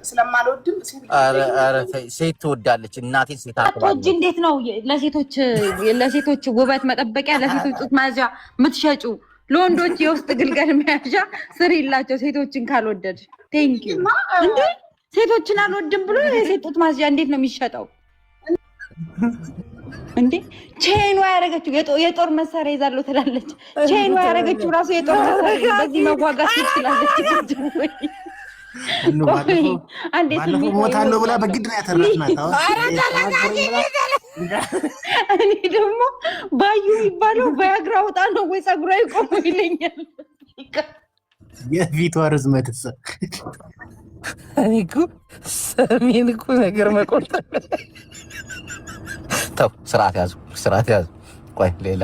ስለማልወድም ሴት ትወዳለች። እናቴ ሴት አጥቶጂ እንዴት ነው ለሴቶች ውበት መጠበቂያ ለሴቶች ጡት መያዣ የምትሸጩ? ለወንዶች የውስጥ ግልገል መያዣ ስሪላቸው ሴቶችን ካልወደድ። ቴንክ ዩ እንዴ ሴቶችን አልወድም ብሎ የሴት ጡት ማስያዣ እንዴት ነው የሚሸጠው እንዴ? ቼኗ ያደረገችው የጦር መሳሪያ ይዛለሁ ትላለች። ቼኗ ያደረገችው ራሱ የጦር መሳሪያ በዚህ መዋጋት ትችላለች። ባለፈው ሞታለሁ ብላ በግድ ነው ያተረፍናት። እኔ ደግሞ ባዩ የሚባለው በያግራ ወጣ ነው ወይ ፀጉሯ ይቆም ይለኛል። የፊቷ ርዝመት እኔ እኮ ሰሜን እኮ ነገር መቆጠር ተው። ስርዓት ያዙ። ቆይ ሌላ